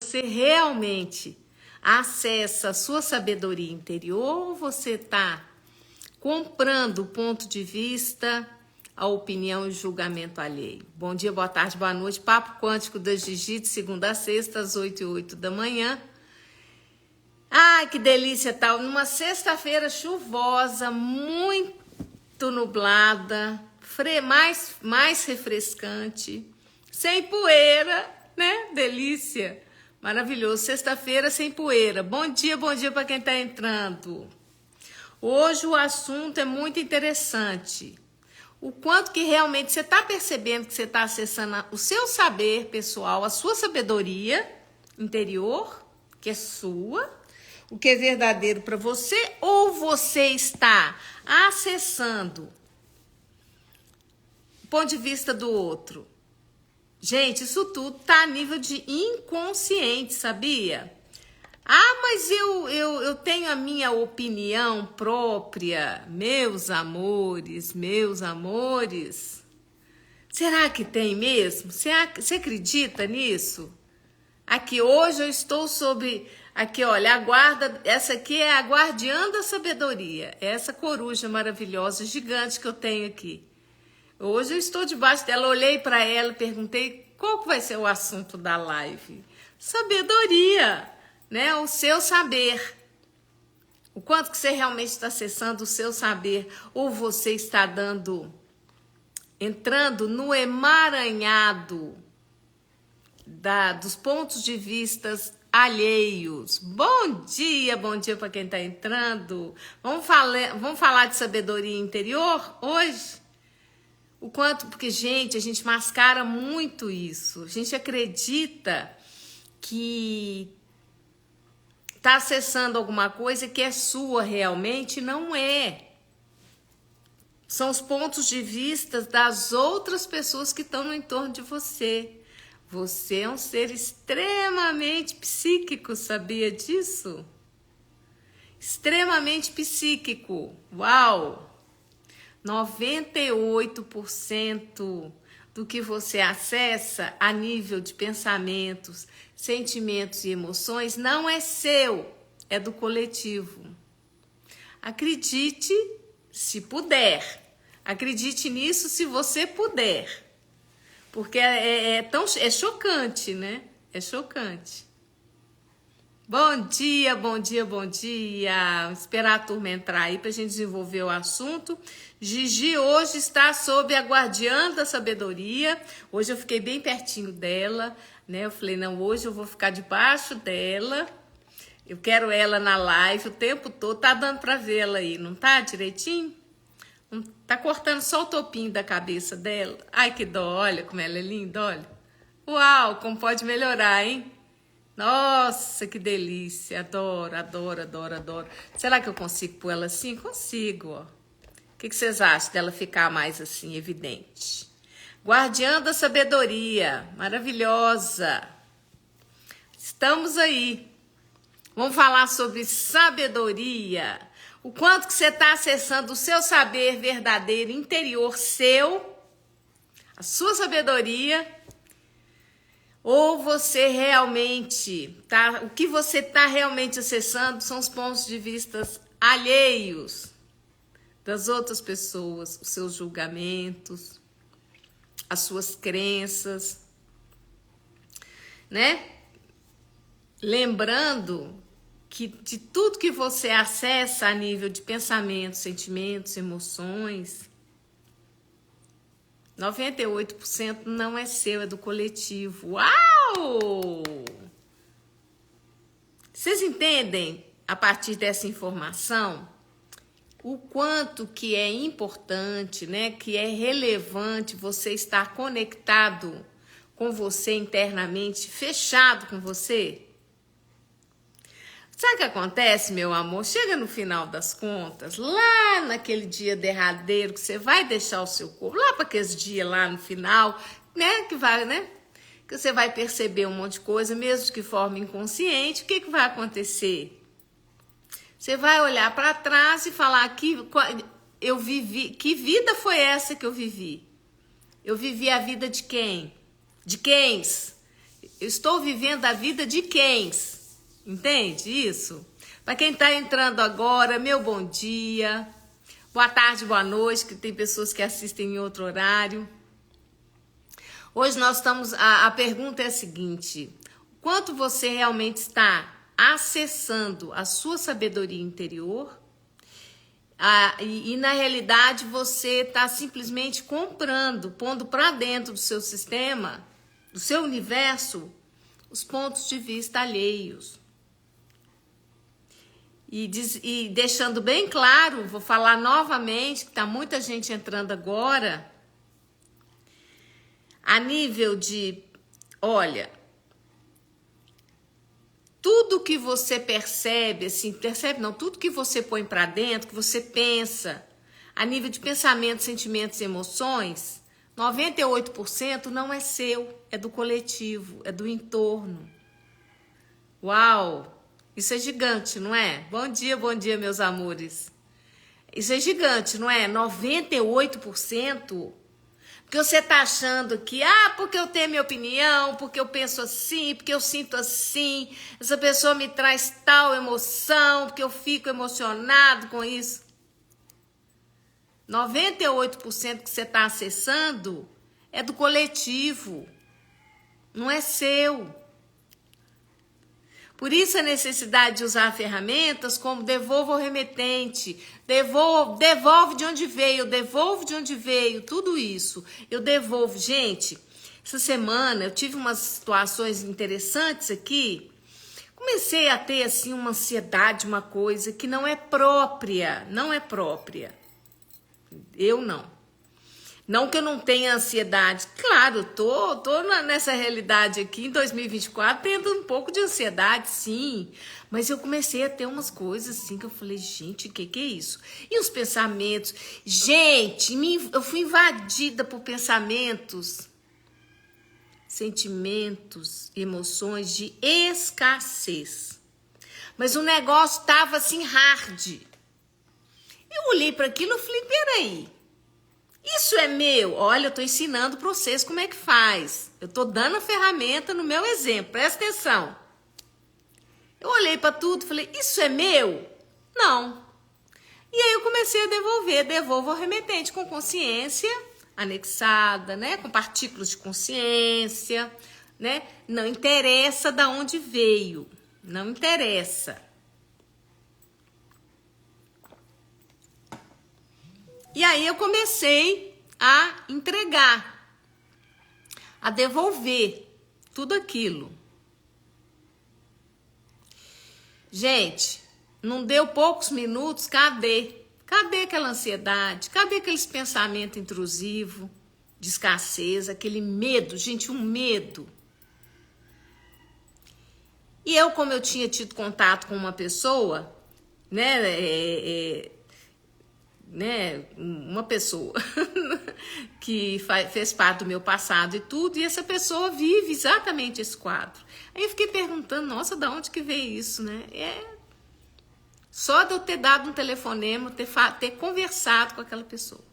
Você realmente acessa a sua sabedoria interior ou você está comprando o ponto de vista, a opinião e o julgamento alheio? Bom dia, boa tarde, boa noite. Papo Quântico da Gigi, de segunda a sexta, às 8h08 da manhã. Ai, que delícia, tal. Numa sexta-feira chuvosa, muito nublada, mais refrescante, sem poeira, né? Delícia. Maravilhoso. Sexta-feira sem poeira. Bom dia para quem está entrando. Hoje o assunto é muito interessante. O quanto que realmente você está percebendo que você está acessando o seu saber pessoal, a sua sabedoria interior, que é sua, o que é verdadeiro para você, ou você está acessando o ponto de vista do outro. Gente, isso tudo tá a nível de inconsciente, sabia? Ah, mas eu tenho a minha opinião própria, meus amores. Será que tem mesmo? Você acredita nisso? Aqui, hoje eu estou sobre... Aqui, olha, a guarda... Essa aqui é a guardiã da sabedoria. Essa coruja maravilhosa, gigante que eu tenho aqui. Hoje eu estou debaixo dela, olhei para ela e perguntei qual que vai ser o assunto da live. Sabedoria, né? O seu saber. O quanto que você realmente está acessando o seu saber, ou você está entrando no emaranhado dos pontos de vistas alheios. Bom dia para quem está entrando. Vamos falar de sabedoria interior hoje? O quanto, porque, gente, a gente mascara muito isso. A gente acredita que está acessando alguma coisa que é sua realmente, não é. São os pontos de vista das outras pessoas que estão no entorno de você. Você é um ser extremamente psíquico, sabia disso? Extremamente psíquico. Uau! 98% do que você acessa a nível de pensamentos, sentimentos e emoções não é seu, é do coletivo. Acredite se puder. Acredite nisso se você puder. Porque é chocante, né? É chocante. Bom dia. Esperar a turma entrar aí pra gente desenvolver o assunto. Gigi hoje está sob a guardiã da sabedoria. Hoje eu fiquei bem pertinho dela, né? Eu falei, não, hoje eu vou ficar debaixo dela. Eu quero ela na live o tempo todo. Tá dando pra ver ela aí, não tá direitinho? Tá cortando só o topinho da cabeça dela. Ai, que dó, olha como ela é linda, olha. Uau, como pode melhorar, hein? Nossa, que delícia, adoro. Será que eu consigo pôr ela assim? Consigo, ó. O que vocês acham dela ficar mais assim, evidente? Guardiã da sabedoria, maravilhosa. Estamos aí. Vamos falar sobre sabedoria. O quanto que você está acessando o seu saber verdadeiro, interior seu, a sua sabedoria... Ou você realmente, tá? O que você está realmente acessando são os pontos de vista alheios das outras pessoas, os seus julgamentos, as suas crenças, né? Lembrando que de tudo que você acessa a nível de pensamentos, sentimentos, emoções, 98% não é seu, é do coletivo. Uau! Vocês entendem, a partir dessa informação, o quanto que é importante, né, que é relevante você estar conectado com você internamente, fechado com você? Sabe o que acontece, meu amor? Chega no final das contas, lá naquele dia derradeiro que você vai deixar o seu corpo, lá para aqueles dias lá no final, né? Que você vai perceber um monte de coisa, mesmo de forma inconsciente. O que vai acontecer? Você vai olhar para trás e falar que eu vivi, que vida foi essa que eu vivi? Eu vivi a vida de quem? De quens? Eu estou vivendo a vida de quem? Entende isso? Para quem está entrando agora, meu bom dia. Boa tarde, boa noite, que tem pessoas que assistem em outro horário. Hoje nós estamos... A pergunta é a seguinte: quanto você realmente está acessando a sua sabedoria interior? E na realidade você está simplesmente comprando, pondo para dentro do seu sistema, do seu universo, os pontos de vista alheios. E deixando bem claro, vou falar novamente, que está muita gente entrando agora, a nível de, olha, tudo que você percebe, assim, percebe não, tudo que você põe para dentro, que você pensa, a nível de pensamento, sentimentos e emoções, 98% não é seu, é do coletivo, é do entorno. Uau! Isso é gigante, não é? Bom dia, meus amores. Isso é gigante, não é? 98%. Porque você tá achando que, porque eu tenho minha opinião, porque eu penso assim, porque eu sinto assim, essa pessoa me traz tal emoção, porque eu fico emocionado com isso. 98% que você tá acessando é do coletivo, não é seu. Por isso a necessidade de usar ferramentas como devolva o remetente, devolve de onde veio, devolvo de onde veio, tudo isso. Eu devolvo. Gente, essa semana eu tive umas situações interessantes aqui. Comecei a ter assim uma ansiedade, uma coisa que não é própria, não é própria. Eu não. Não que eu não tenha ansiedade. Claro, tô nessa realidade aqui em 2024 tendo um pouco de ansiedade, sim. Mas eu comecei a ter umas coisas assim que eu falei, gente, o que é isso? E os pensamentos? Gente, eu fui invadida por pensamentos, sentimentos, emoções de escassez. Mas o negócio tava assim hard. Eu olhei para aquilo e falei, peraí. Isso é meu? Olha, eu tô ensinando para vocês como é que faz. Eu tô dando a ferramenta no meu exemplo, presta atenção. Eu olhei para tudo e falei, isso é meu? Não. E aí eu comecei a devolvo ao remetente com consciência anexada, né? Com partículas de consciência, né? Não interessa de onde veio, não interessa. E aí eu comecei a entregar, a devolver tudo aquilo. Gente, não deu poucos minutos, cadê? Cadê aquela ansiedade? Cadê aqueles pensamentos intrusivos, de escassez, aquele medo? Gente, um medo. E eu, como eu tinha tido contato com uma pessoa, uma pessoa que fez parte do meu passado e tudo, e essa pessoa vive exatamente esse quadro. Aí eu fiquei perguntando, nossa, da onde que veio isso, né? Só de eu ter dado um telefonema, ter conversado com aquela pessoa.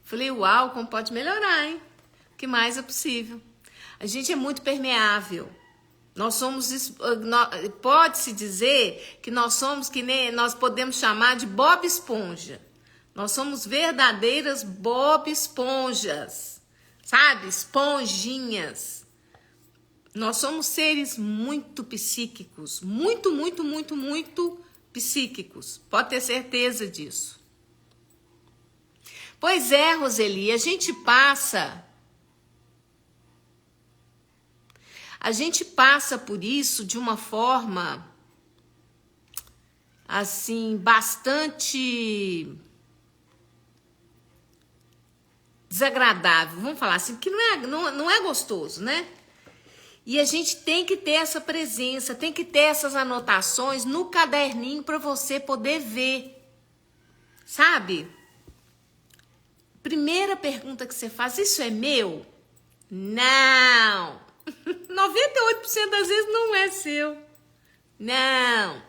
Falei, uau, como pode melhorar, hein? O que mais é possível? A gente é muito permeável. Nós somos, pode-se dizer que nós somos que nem, nós podemos chamar de Bob Esponja. Nós somos verdadeiras Bob Esponjas, sabe? Esponjinhas. Nós somos seres muito psíquicos, muito psíquicos. Pode ter certeza disso. Pois é, Roseli, a gente passa por isso de uma forma, assim, bastante desagradável, vamos falar assim, porque não é gostoso, né? E a gente tem que ter essa presença, tem que ter essas anotações no caderninho para você poder ver, sabe? Primeira pergunta que você faz, isso é meu? Não! 98% das vezes não é seu. Não.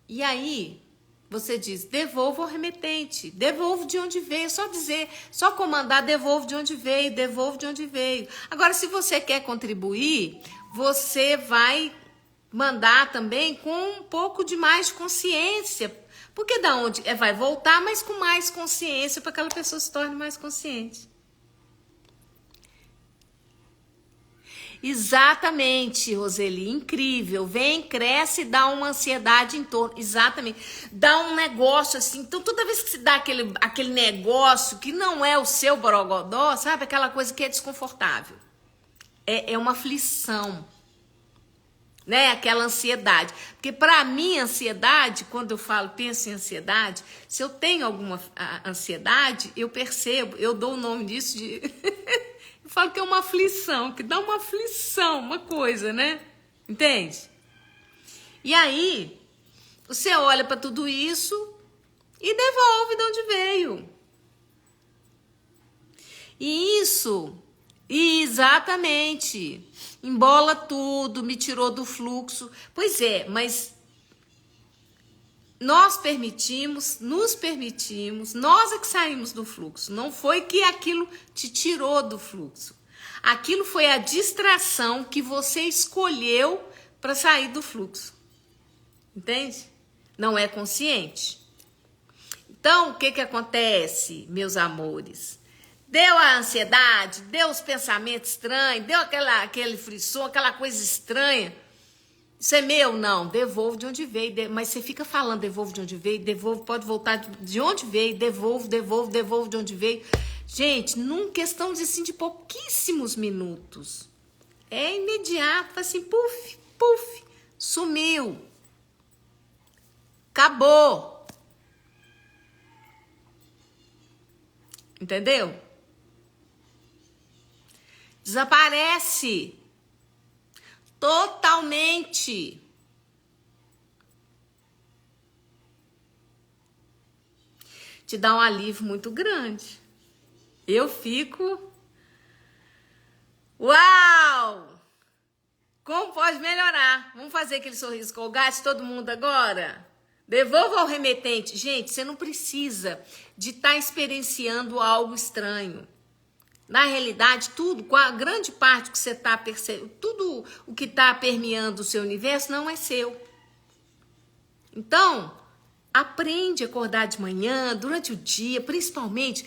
E aí, você diz, devolvo ao remetente, devolvo de onde veio, só dizer, só comandar, devolvo de onde veio, devolvo de onde veio. Agora, se você quer contribuir, você vai mandar também com um pouco de mais consciência, porque da onde vai voltar, mas com mais consciência, para que aquela pessoa se torne mais consciente. Exatamente, Roseli, incrível. Vem, cresce, dá uma ansiedade em torno. Exatamente. Dá um negócio assim. Então, toda vez que se dá aquele negócio que não é o seu borogodó, sabe? Aquela coisa que é desconfortável. É uma aflição, né? Aquela ansiedade. Porque para mim, ansiedade, quando eu penso em ansiedade, se eu tenho alguma ansiedade, eu percebo, eu dou o nome disso de... Eu falo que é uma aflição, que dá uma aflição, uma coisa, né? Entende? E aí, você olha para tudo isso e devolve de onde veio. E isso, exatamente, embola tudo, me tirou do fluxo. Pois é, mas nós nos permitimos, nós é que saímos do fluxo. Não foi que aquilo te tirou do fluxo. Aquilo foi a distração que você escolheu para sair do fluxo. Entende? Não é consciente. Então, o que acontece, meus amores? Deu a ansiedade, deu os pensamentos estranhos, deu aquele frisson, aquela coisa estranha. Isso é meu? Não, devolvo de onde veio. Mas você fica falando, devolvo de onde veio, devolvo, pode voltar de onde veio, devolvo de onde veio. Gente, numa questão assim, de pouquíssimos minutos. É imediato, assim, puf, puf, sumiu. Acabou. Entendeu? Desaparece. Totalmente. Te dá um alívio muito grande. Eu fico... Uau! Como pode melhorar? Vamos fazer aquele sorriso colgate, todo mundo agora? Devolva ao remetente. Gente, você não precisa de estar experienciando algo estranho. Na realidade, tudo, com a grande parte que você está percebendo, tudo o que está permeando o seu universo não é seu. Então, aprende a acordar de manhã, durante o dia, principalmente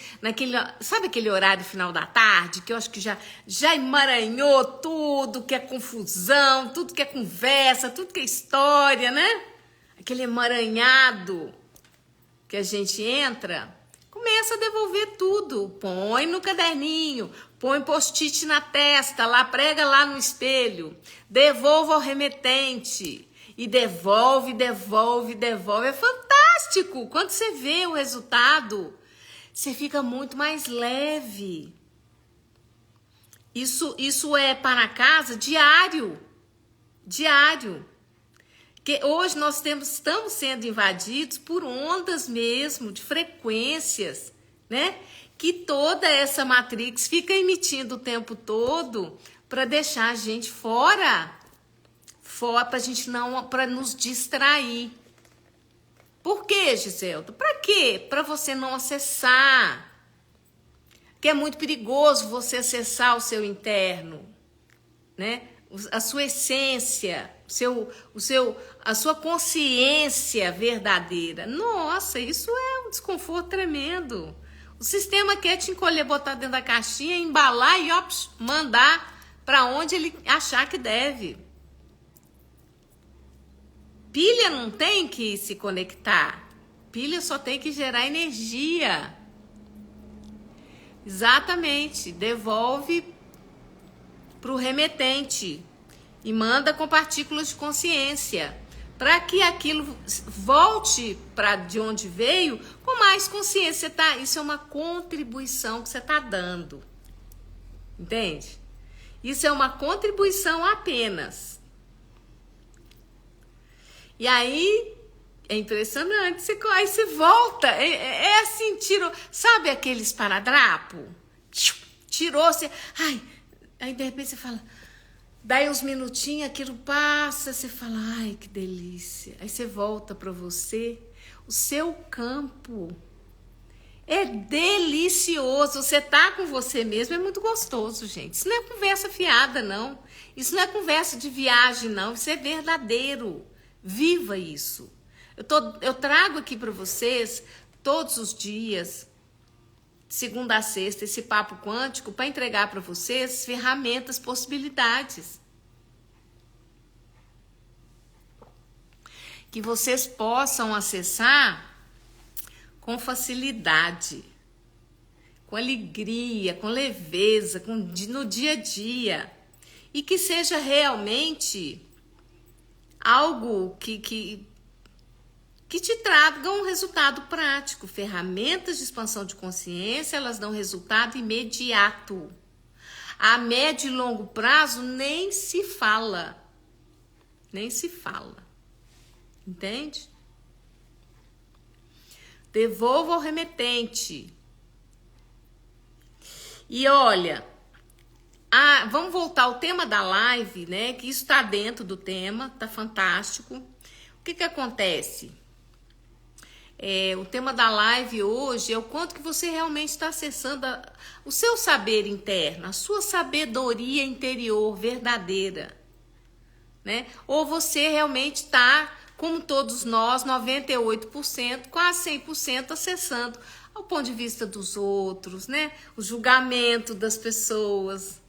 sabe aquele horário final da tarde, que eu acho que já emaranhou tudo que é confusão, tudo que é conversa, tudo que é história, né? Aquele emaranhado que a gente entra... Começa a devolver tudo, põe no caderninho, põe post-it na testa, lá prega lá no espelho, devolva ao remetente e devolve. É fantástico, quando você vê o resultado, você fica muito mais leve. Isso é para casa diário. Que hoje nós estamos sendo invadidos por ondas mesmo, de frequências, né? Que toda essa Matrix fica emitindo o tempo todo para deixar a gente fora, para nos distrair. Por quê, Giselda? Para quê? Para você não acessar. Que é muito perigoso você acessar o seu interno, né? A sua essência, a sua consciência verdadeira. Nossa, isso é um desconforto tremendo. O sistema quer te encolher, botar dentro da caixinha, embalar e mandar para onde ele achar que deve. Pilha não tem que se conectar. Pilha só tem que gerar energia. Exatamente. Devolve para o remetente e manda com partículas de consciência para que aquilo volte para de onde veio com mais consciência. Isso é uma contribuição que você está dando, entende? Isso é uma contribuição apenas. E aí é impressionante, aí você volta, é assim, sabe aquele esparadrapo? Tirou, você, aí de repente você fala, daí uns minutinhos, aquilo passa, você fala, ai, que delícia. Aí você volta para você, o seu campo. É delicioso. Você tá com você mesmo, é muito gostoso, gente. Isso não é conversa fiada, não. Isso não é conversa de viagem, não. Isso é verdadeiro. Viva isso. Eu trago aqui para vocês, todos os dias, segunda a sexta, esse papo quântico, para entregar para vocês ferramentas, possibilidades. Que vocês possam acessar com facilidade, com alegria, com leveza, no dia a dia. E que seja realmente algo que te traga um resultado prático. Ferramentas de expansão de consciência, elas dão resultado imediato. A médio e longo prazo nem se fala. Nem se fala. Entende? Devolva ao remetente. E olha, vamos voltar ao tema da live, né? Que isso está dentro do tema, tá fantástico. O que acontece? O tema da live hoje é o quanto que você realmente está acessando o seu saber interno, a sua sabedoria interior verdadeira, né? Ou você realmente está, como todos nós, 98%, quase 100% acessando ao ponto de vista dos outros, né? O julgamento das pessoas,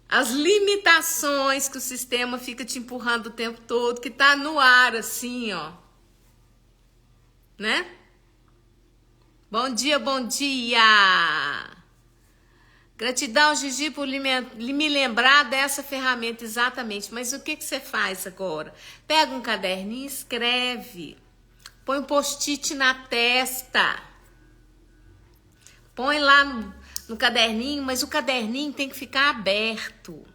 as limitações que o sistema fica te empurrando o tempo todo, que tá no ar assim, ó. Né? Bom dia, bom dia! Gratidão, Gigi, por me lembrar dessa ferramenta exatamente. Mas o que você faz agora? Pega um caderninho, escreve. Põe um post-it na testa. Põe lá no caderninho, mas o caderninho tem que ficar aberto.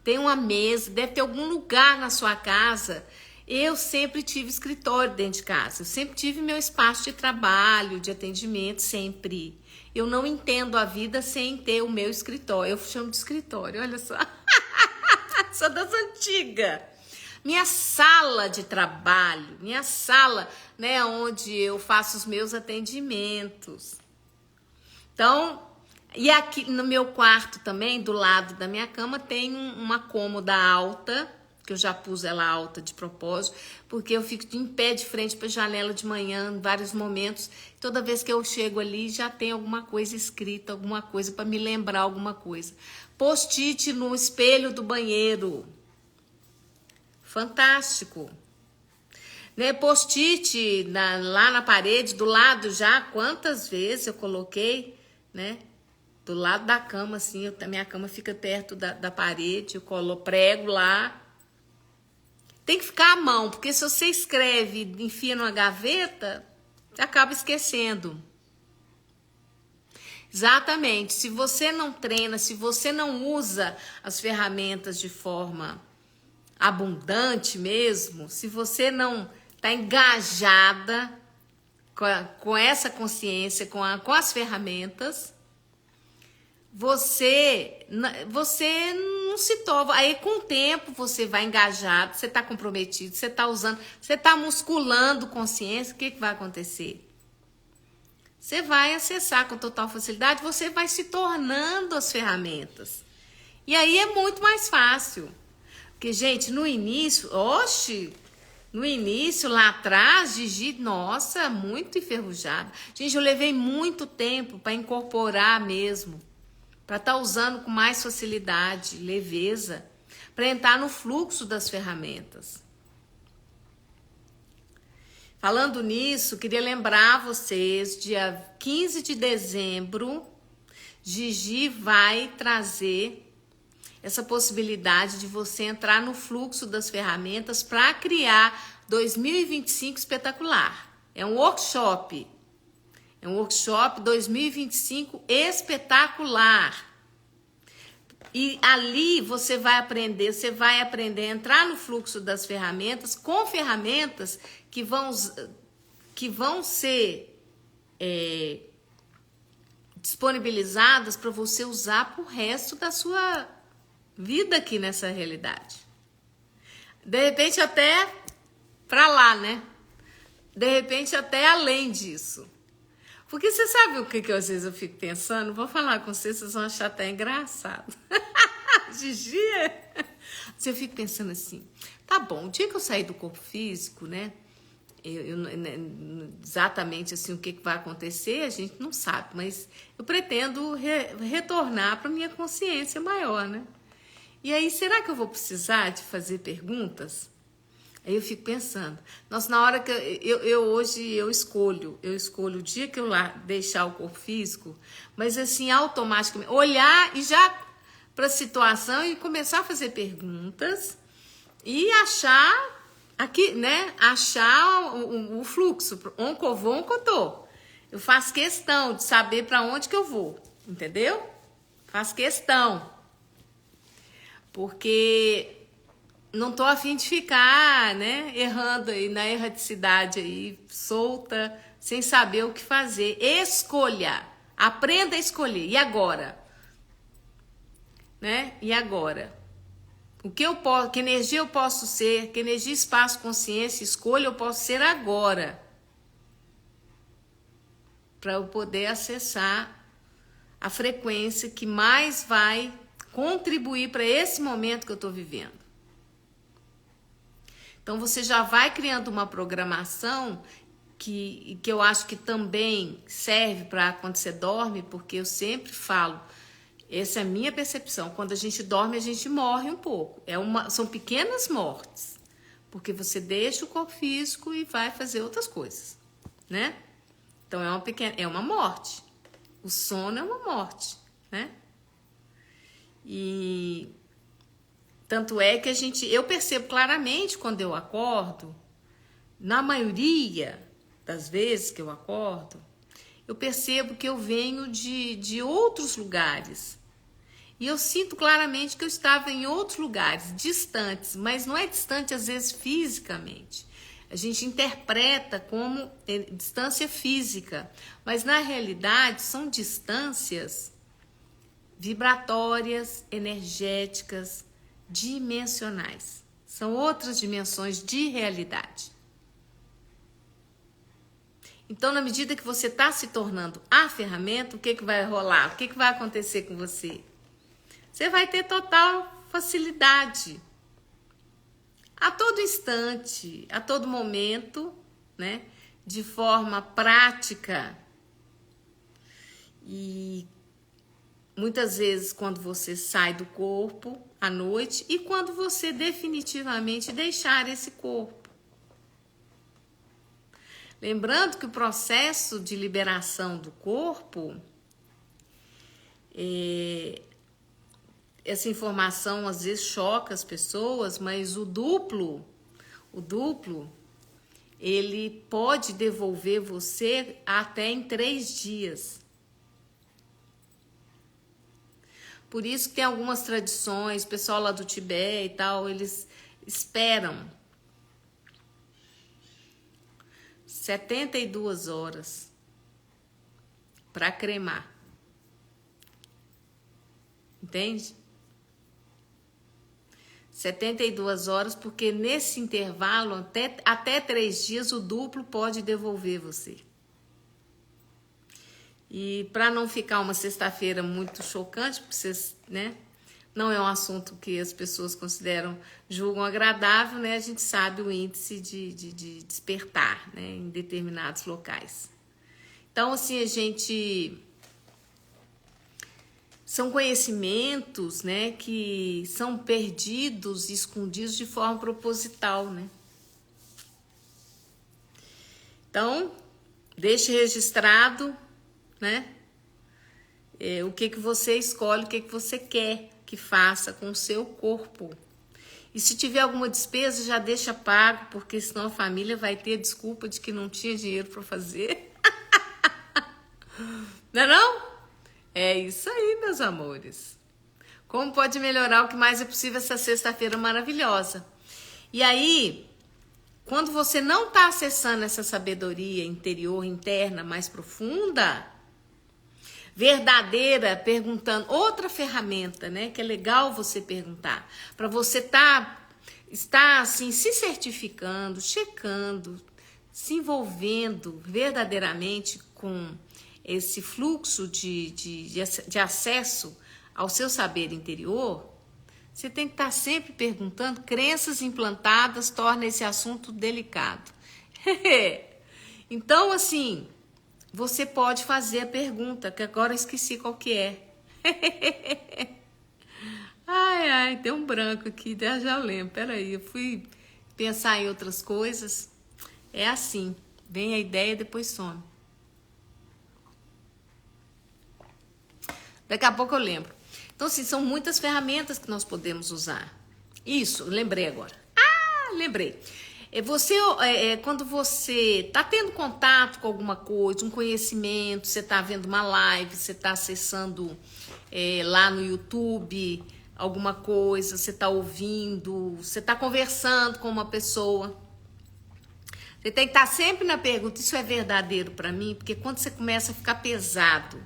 Tem uma mesa, deve ter algum lugar na sua casa. Eu sempre tive escritório dentro de casa. Eu sempre tive meu espaço de trabalho, de atendimento, sempre. Eu não entendo a vida sem ter o meu escritório. Eu chamo de escritório, olha só. Sou das antigas. Minha sala de trabalho, minha sala, né, onde eu faço os meus atendimentos. Então, e aqui no meu quarto também, do lado da minha cama, tem uma cômoda alta, que eu já pus ela alta de propósito, porque eu fico em pé de frente para a janela de manhã, em vários momentos. Toda vez que eu chego ali, já tem alguma coisa escrita, alguma coisa para me lembrar alguma coisa. Post-it no espelho do banheiro. Fantástico. Né? Post-it lá na parede, do lado já, quantas vezes eu coloquei, né? Do lado da cama, assim, a minha cama fica perto da parede, eu prego lá. Tem que ficar à mão, porque se você escreve e enfia numa gaveta, você acaba esquecendo. Exatamente. Se você não treina, se você não usa as ferramentas de forma abundante mesmo, se você não está engajada com essa consciência, com as ferramentas, você não se torna. Aí com o tempo você vai engajado, você está comprometido, você está usando, você está musculando consciência. O que vai acontecer? Você vai acessar com total facilidade, você vai se tornando as ferramentas. E aí é muito mais fácil. Porque, gente, no início, no início, lá atrás, Gigi, nossa, muito enferrujada. Gente, eu levei muito tempo para incorporar mesmo. Para estar usando com mais facilidade, leveza, para entrar no fluxo das ferramentas. Falando nisso, queria lembrar vocês, dia 15 de dezembro, Gigi vai trazer essa possibilidade de você entrar no fluxo das ferramentas para criar 2025 espetacular. É um workshop. É um workshop 2025 espetacular. E ali você vai aprender a entrar no fluxo das ferramentas com ferramentas que vão ser disponibilizadas para você usar pro resto da sua vida aqui nessa realidade. De repente até para lá, né? de repente até além disso. Porque você sabe o que às vezes eu fico pensando? Vou falar com vocês vão achar até engraçado. Gigi, eu fico pensando assim, tá bom, o dia que eu sair do corpo físico, né? Exatamente assim o que vai acontecer, a gente não sabe, mas eu pretendo retornar para minha consciência maior, né? E aí, será que eu vou precisar de fazer perguntas? Aí eu fico pensando, nossa, na hora que hoje eu escolho o dia que eu lá deixar o corpo físico, mas assim, automaticamente, olhar e já para a situação e começar a fazer perguntas e achar aqui, né? Achar o fluxo, onde eu vou, onde eu tô. Eu faço questão de saber para onde que eu vou, entendeu? Faço questão. Porque não tô a fim de ficar, né, errando aí na erraticidade aí, solta, sem saber o que fazer. Escolha, aprenda a escolher. E agora? Né? E agora? O que eu posso, que energia eu posso ser, que energia, espaço, consciência, escolha eu posso ser agora? Para eu poder acessar a frequência que mais vai contribuir para esse momento que eu estou vivendo. Então você já vai criando uma programação que eu acho que também serve para quando você dorme, porque eu sempre falo, essa é a minha percepção, quando a gente dorme a gente morre um pouco, são pequenas mortes, porque você deixa o corpo físico e vai fazer outras coisas, né? Então é uma morte, o sono é uma morte, né? E tanto é que eu percebo claramente quando eu acordo, na maioria das vezes que eu acordo, eu percebo que eu venho de outros lugares. E eu sinto claramente que eu estava em outros lugares, distantes, mas não é distante às vezes fisicamente. A gente interpreta como distância física, mas na realidade são distâncias vibratórias, energéticas, dimensionais. São outras dimensões de realidade. Então, na medida que você está se tornando a ferramenta, o que vai rolar? O que vai acontecer com você? Você vai ter total facilidade. A todo instante, a todo momento, né? De forma prática. E muitas vezes quando você sai do corpo à noite e quando você definitivamente deixar esse corpo. Lembrando que o processo de liberação do corpo, essa informação às vezes choca as pessoas, mas o duplo, ele pode devolver você até em 3 dias. Por isso que tem algumas tradições, o pessoal lá do Tibete e tal, eles esperam 72 horas para cremar. Entende? 72 horas, porque nesse intervalo, até 3 dias, o duplo pode devolver você. E para não ficar uma sexta-feira muito chocante, porque vocês, né, não é um assunto que as pessoas julgam agradável, né? A gente sabe o índice de despertar, né, em determinados locais. Então, assim, são conhecimentos, né, que são perdidos e escondidos de forma proposital, né? Então, deixe registrado, né? O que você escolhe, o que você quer que faça com o seu corpo. E se tiver alguma despesa, já deixa pago, porque senão a família vai ter a desculpa de que não tinha dinheiro para fazer. Não é não? É isso aí, meus amores. Como pode melhorar o que mais é possível essa sexta-feira maravilhosa? E aí, quando você não está acessando essa sabedoria interior, interna, mais profunda, verdadeira, perguntando, outra ferramenta, né, que é legal você perguntar, para você estar assim, se certificando, checando, se envolvendo verdadeiramente com esse fluxo de acesso ao seu saber interior, você tem que estar sempre perguntando. Crenças implantadas tornam esse assunto delicado. Então, assim, você pode fazer a pergunta, que agora eu esqueci qual que é. Ai, tem um branco aqui, já lembro. Peraí, eu fui pensar em outras coisas. É assim, vem a ideia e depois some. Daqui a pouco eu lembro. Então, assim, são muitas ferramentas que nós podemos usar. Isso, lembrei agora. Lembrei. Quando você está tendo contato com alguma coisa, um conhecimento, você está vendo uma live, você está acessando lá no YouTube alguma coisa, você está ouvindo, você está conversando com uma pessoa. Você tem que estar sempre na pergunta, isso é verdadeiro para mim? Porque quando você começa a ficar pesado,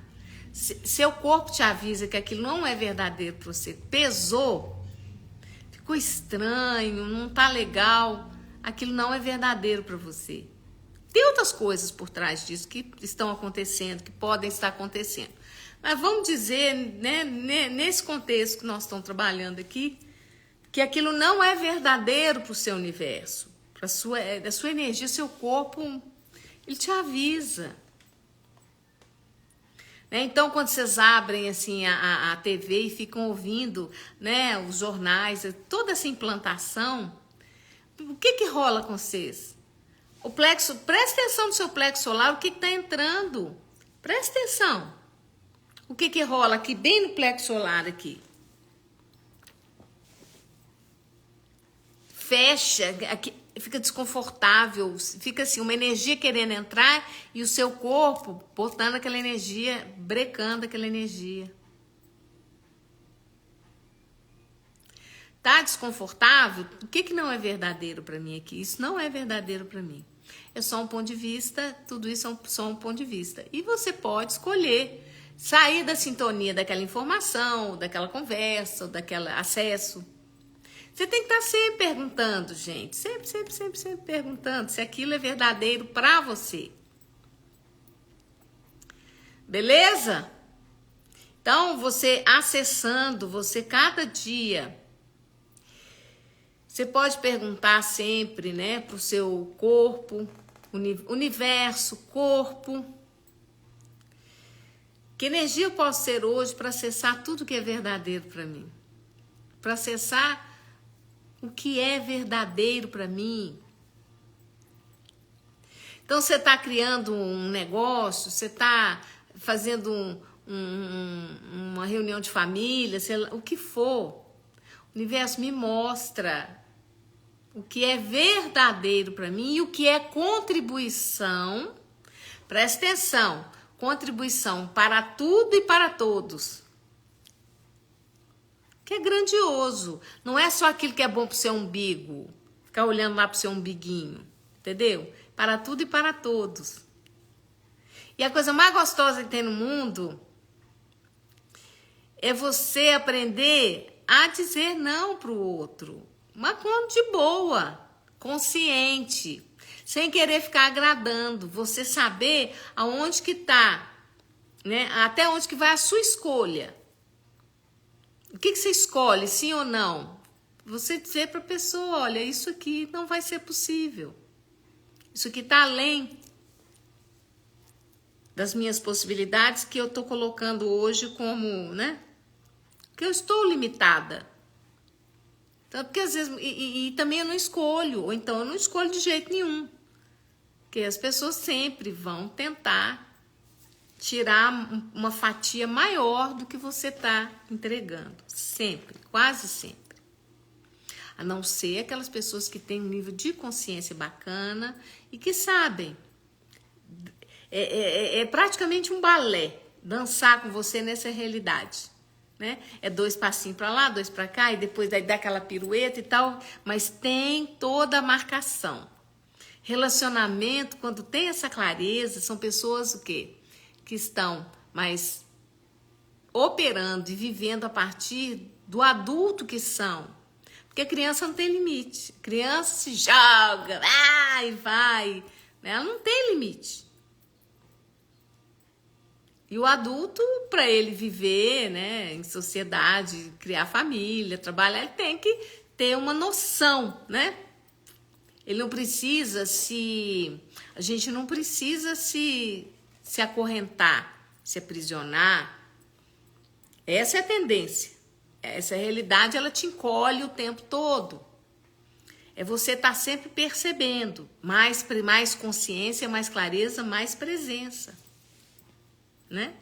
seu corpo te avisa que aquilo não é verdadeiro para você, pesou, ficou estranho, não tá legal, aquilo não é verdadeiro para você. Tem outras coisas por trás disso que estão acontecendo, que podem estar acontecendo. Mas vamos dizer, né, nesse contexto que nós estamos trabalhando aqui, que aquilo não é verdadeiro para o seu universo, para a sua energia, seu corpo, ele te avisa. Então, quando vocês abrem assim a TV e ficam ouvindo, né, os jornais, toda essa implantação, o que rola com vocês? O plexo, presta atenção no seu plexo solar, o que está entrando? Presta atenção. O que rola aqui, bem no plexo solar aqui? Fecha, aqui, fica desconfortável, fica assim, uma energia querendo entrar e o seu corpo botando aquela energia, brecando aquela energia. Tá desconfortável? O que não é verdadeiro para mim aqui? Isso não é verdadeiro para mim. É só um ponto de vista, tudo isso é só um ponto de vista. E você pode escolher sair da sintonia daquela informação, daquela conversa, daquele acesso. Você tem que estar sempre perguntando, gente. Sempre perguntando se aquilo é verdadeiro para você. Beleza? Então, você acessando, você cada dia, você pode perguntar sempre, né, para o seu corpo, universo, corpo. Que energia eu posso ser hoje para acessar tudo que é verdadeiro para mim? Para acessar o que é verdadeiro para mim. Então, você está criando um negócio, você está fazendo uma reunião de família, sei lá, o que for. O universo me mostra o que é verdadeiro para mim e o que é contribuição. Presta atenção, contribuição para tudo e para todos. Que é grandioso. Não é só aquilo que é bom para o seu umbigo. Ficar olhando lá para o seu umbiguinho. Entendeu? Para tudo e para todos. E a coisa mais gostosa que tem no mundo é você aprender a dizer não para o outro. Mas de boa, consciente, sem querer ficar agradando. Você saber aonde que tá, né? Até onde que vai a sua escolha. O que você escolhe, sim ou não? Você dizer para a pessoa, olha, isso aqui não vai ser possível. Isso aqui está além das minhas possibilidades que eu estou colocando hoje como, né? Que eu estou limitada. Então, porque às vezes, e também eu não escolho, ou então eu não escolho de jeito nenhum. Porque as pessoas sempre vão tentar tirar uma fatia maior do que você está entregando. Sempre, quase sempre. A não ser aquelas pessoas que têm um nível de consciência bacana e que sabem. É praticamente um balé dançar com você nessa realidade. Né? É 2 passinhos para lá, 2 para cá, e depois dá aquela pirueta e tal. Mas tem toda a marcação. Relacionamento, quando tem essa clareza, são pessoas o quê? Que estão mais operando e vivendo a partir do adulto que são. Porque a criança não tem limite. A criança se joga, vai, né? Ela não tem limite. E o adulto, para ele viver, né, em sociedade, criar família, trabalhar, ele tem que ter uma noção, né? Ele não precisa a gente não precisa se acorrentar, se aprisionar. Essa é a tendência. Essa realidade, ela te encolhe o tempo todo. É você estar sempre percebendo. Mais consciência, mais clareza, mais presença. Né?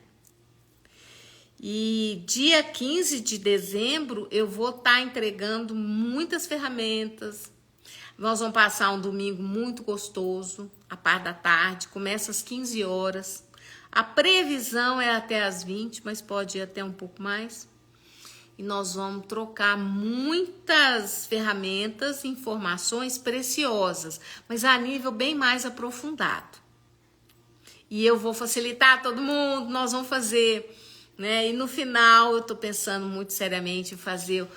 E dia 15 de dezembro eu vou estar entregando muitas ferramentas. Nós vamos passar um domingo muito gostoso, a parte da tarde, começa às 15 horas. A previsão é até às 20, mas pode ir até um pouco mais. E nós vamos trocar muitas ferramentas, informações preciosas, mas a nível bem mais aprofundado. E eu vou facilitar todo mundo, nós vamos fazer, né? E no final eu tô pensando muito seriamente em fazer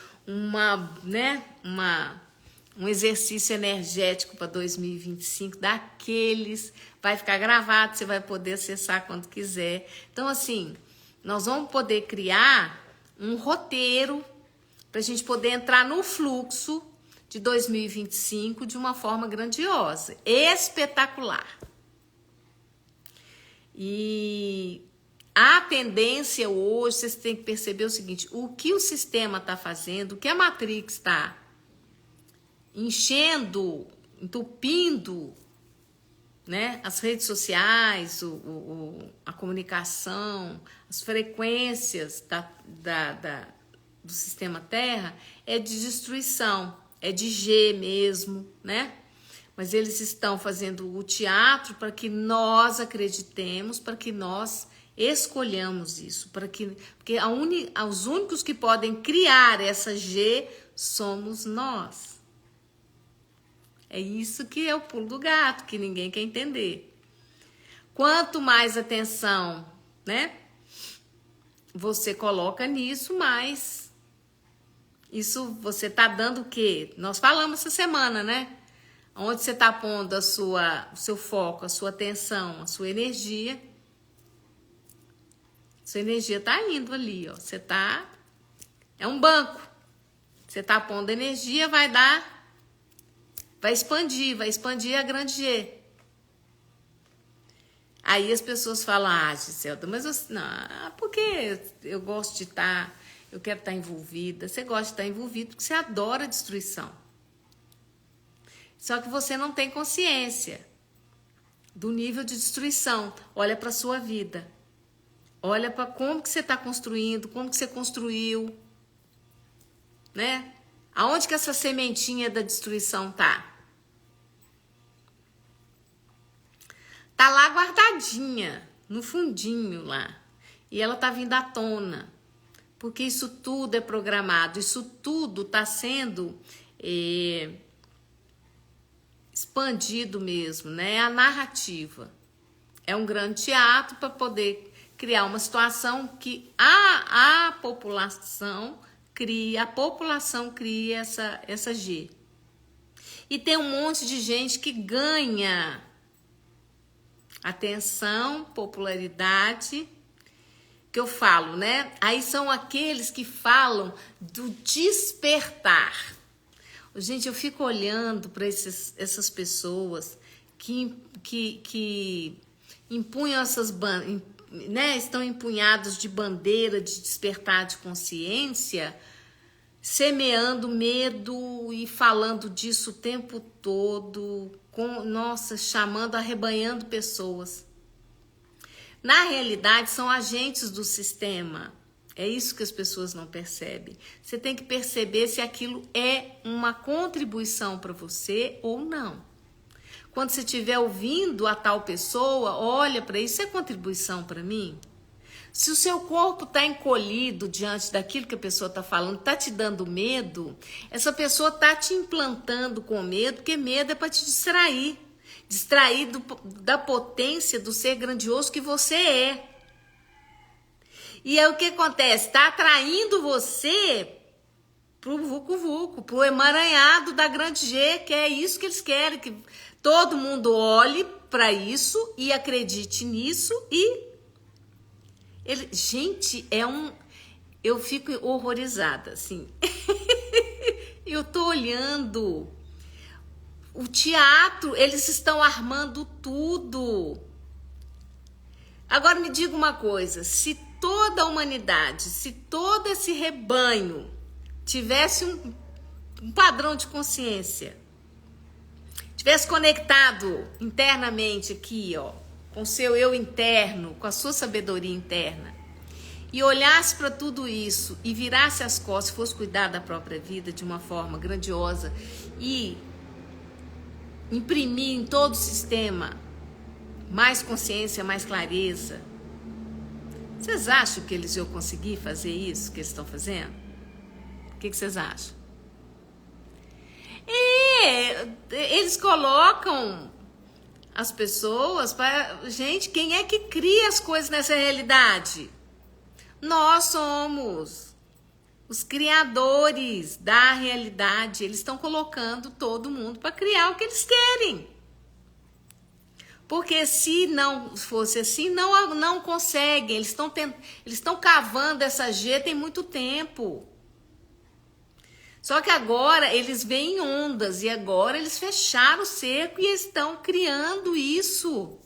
um exercício energético para 2025, daqueles, vai ficar gravado, você vai poder acessar quando quiser. Então, assim, nós vamos poder criar um roteiro para a gente poder entrar no fluxo de 2025 de uma forma grandiosa, espetacular. E a tendência hoje, vocês têm que perceber o seguinte, o que o sistema está fazendo, o que a Matrix está enchendo, entupindo, né, as redes sociais, a comunicação, as frequências do sistema Terra, é de destruição, é de G mesmo, né? Mas eles estão fazendo o teatro para que nós acreditemos, para que nós escolhamos isso, porque os únicos que podem criar essa G somos nós. É isso que é o pulo do gato, que ninguém quer entender. Quanto mais atenção, né, você coloca nisso, mais isso você tá dando o quê? Nós falamos essa semana, né? Onde você tá pondo o seu foco, a sua atenção, a sua energia. Sua energia tá indo ali, ó. É um banco. Você tá pondo energia, vai expandir a grande G. Aí as pessoas falam, Giselda, mas não, porque eu gosto de estar, eu quero estar envolvida. Você gosta de estar envolvido porque você adora a destruição. Só que você não tem consciência do nível de destruição. Olha para a sua vida. Olha para como que você está construindo, como que você construiu, né? Aonde que essa sementinha da destruição tá? Tá lá guardadinha, no fundinho lá. E ela tá vindo à tona. Porque isso tudo é programado, isso tudo tá sendo expandido mesmo, né? É a narrativa. É um grande teatro para poder criar uma situação que a população cria essa G. E tem um monte de gente que ganha atenção, popularidade, que eu falo, né? Aí são aqueles que falam do despertar. Gente, eu fico olhando para essas pessoas que empunham né? Estão empunhados de bandeira de despertar de consciência, semeando medo e falando disso o tempo todo, arrebanhando pessoas. Na realidade, são agentes do sistema. É isso que as pessoas não percebem. Você tem que perceber se aquilo é uma contribuição para você ou não. Quando você estiver ouvindo a tal pessoa, olha para isso, é contribuição para mim? Se o seu corpo está encolhido diante daquilo que a pessoa está falando, está te dando medo, essa pessoa está te implantando com medo, porque medo é para te distrair. Distrair da potência do ser grandioso que você é. E aí o que acontece? Está atraindo você pro Vucu Vucu, pro emaranhado da grande G, que é isso que eles querem, que todo mundo olhe para isso e acredite nisso e gente, eu fico horrorizada, assim. Eu tô olhando o teatro, eles estão armando tudo. Agora me diga uma coisa, se toda a humanidade, se todo esse rebanho tivesse um padrão de consciência, tivesse conectado internamente aqui, ó, com o seu eu interno, com a sua sabedoria interna, e olhasse para tudo isso e virasse as costas, fosse cuidar da própria vida de uma forma grandiosa e imprimir em todo o sistema mais consciência, mais clareza, vocês acham que eles iam conseguir fazer isso que eles estão fazendo? O que vocês acham? Eles colocam as pessoas para... Gente, quem é que cria as coisas nessa realidade? Nós somos os criadores da realidade. Eles estão colocando todo mundo para criar o que eles querem. Porque se não fosse assim, não conseguem. Eles estão cavando essa G tem muito tempo. Só que agora eles veem ondas e agora eles fecharam o cerco e estão criando isso.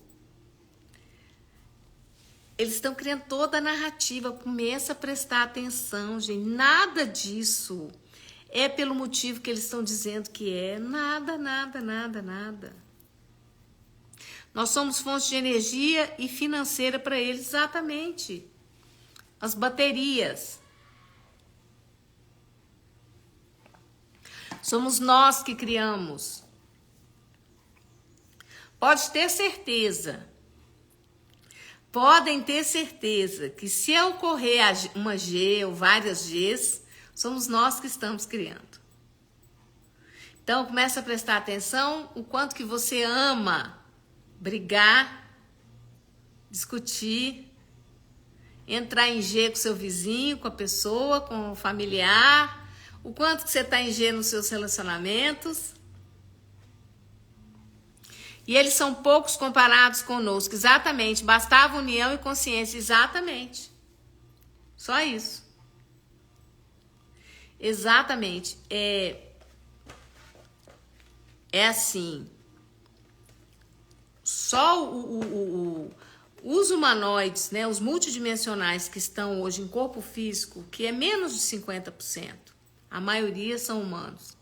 Eles estão criando toda a narrativa. Começa a prestar atenção, gente. Nada disso é pelo motivo que eles estão dizendo que é. Nada, nada, nada, nada. Nós somos fonte de energia e financeira para eles, exatamente. As baterias. Somos nós que criamos. Pode ter certeza. Podem ter certeza que se ocorrer uma G ou várias Gs, somos nós que estamos criando. Então, começa a prestar atenção o quanto que você ama brigar, discutir, entrar em G com seu vizinho, com a pessoa, com o familiar, o quanto que você está em G nos seus relacionamentos. E eles são poucos comparados conosco, exatamente. Bastava união e consciência, exatamente. Só isso. Exatamente. É assim. Só os humanoides, né, os multidimensionais que estão hoje em corpo físico, que é menos de 50%, a maioria são humanos.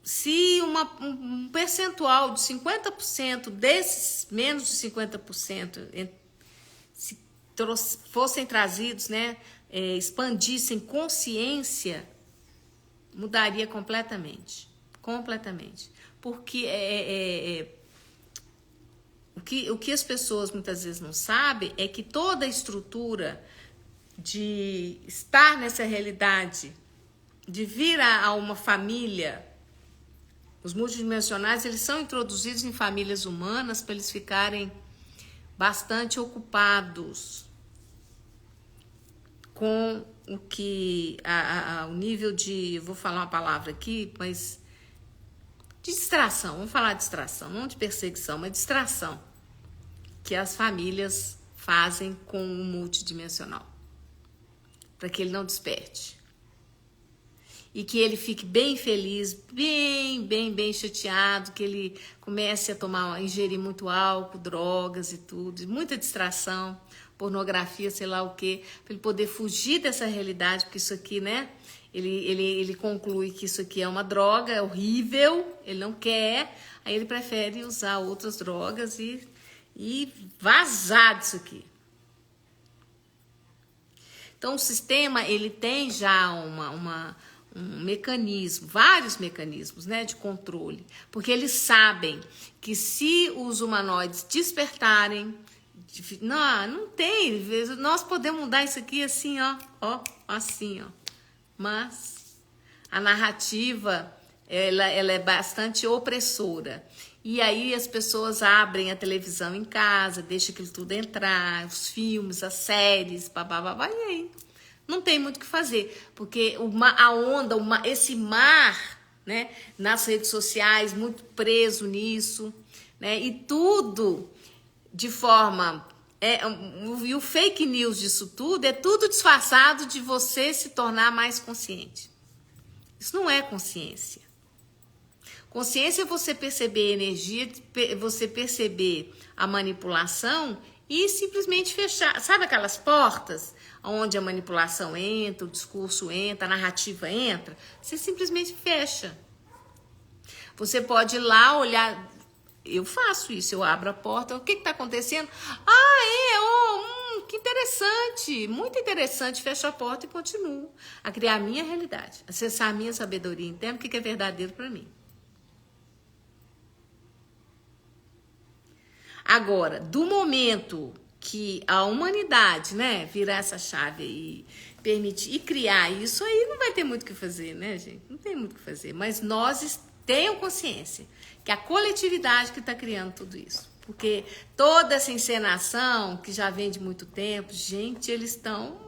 Se um percentual de 50% desses menos de 50% se fossem trazidos, né, expandissem consciência, mudaria completamente. Completamente. Porque o que as pessoas muitas vezes não sabem é que toda a estrutura de estar nessa realidade, de vir a uma família, os multidimensionais, eles são introduzidos em famílias humanas para eles ficarem bastante ocupados com o que o nível de, vou falar uma palavra aqui, mas de distração, vamos falar de distração, não de perseguição, mas distração que as famílias fazem com o multidimensional, para que ele não desperte. E que ele fique bem feliz, bem chateado, que ele comece a ingerir muito álcool, drogas e tudo, muita distração, pornografia, sei lá o quê, para ele poder fugir dessa realidade, porque isso aqui, né, ele conclui que isso aqui é uma droga, é horrível, ele não quer, aí ele prefere usar outras drogas e vazar disso aqui. Então o sistema, ele tem já um mecanismo, vários mecanismos, né, de controle, porque eles sabem que se os humanoides despertarem, não tem, nós podemos mudar isso aqui assim, ó, assim, ó, mas a narrativa, ela é bastante opressora, e aí as pessoas abrem a televisão em casa, deixam aquilo tudo entrar, os filmes, as séries, babá, e aí não tem muito o que fazer, porque a onda, esse mar, né, nas redes sociais, muito preso nisso, né, e tudo de forma... e o fake news disso tudo é tudo disfarçado de você se tornar mais consciente. Isso não é consciência. Consciência é você perceber a energia, você perceber a manipulação e simplesmente fechar. Sabe aquelas portas onde a manipulação entra, o discurso entra, a narrativa entra? Você simplesmente fecha. Você pode ir lá olhar. Eu faço isso, eu abro a porta. O que está acontecendo? Que interessante, muito interessante. Fecho a porta e continuo a criar a minha realidade, acessar a minha sabedoria interna, o que é verdadeiro para mim. Agora, do momento que a humanidade, né, virar essa chave e permitir e criar isso, aí não vai ter muito o que fazer, né, gente? Não tem muito o que fazer. Mas nós tenham consciência que a coletividade que está criando tudo isso. Porque toda essa encenação, que já vem de muito tempo, gente, eles estão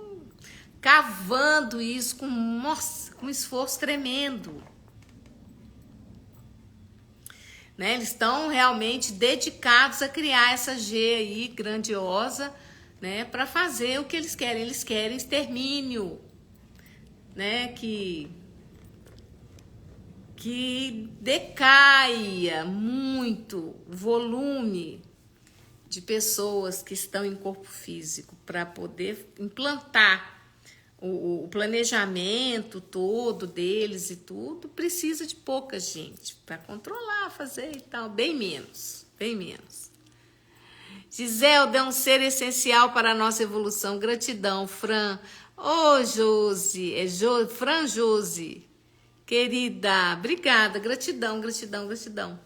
cavando isso com um esforço tremendo. Né? Eles estão realmente dedicados a criar essa G aí grandiosa, né? Para fazer o que eles querem. Eles querem extermínio, né? Que decaia muito o volume de pessoas que estão em corpo físico para poder implantar o planejamento todo deles e tudo, precisa de pouca gente para controlar, fazer e tal, bem menos, bem menos. Giselda é um ser essencial para a nossa evolução. Gratidão, Fran. Josi, Fran Josi. Querida, obrigada, gratidão, gratidão, gratidão.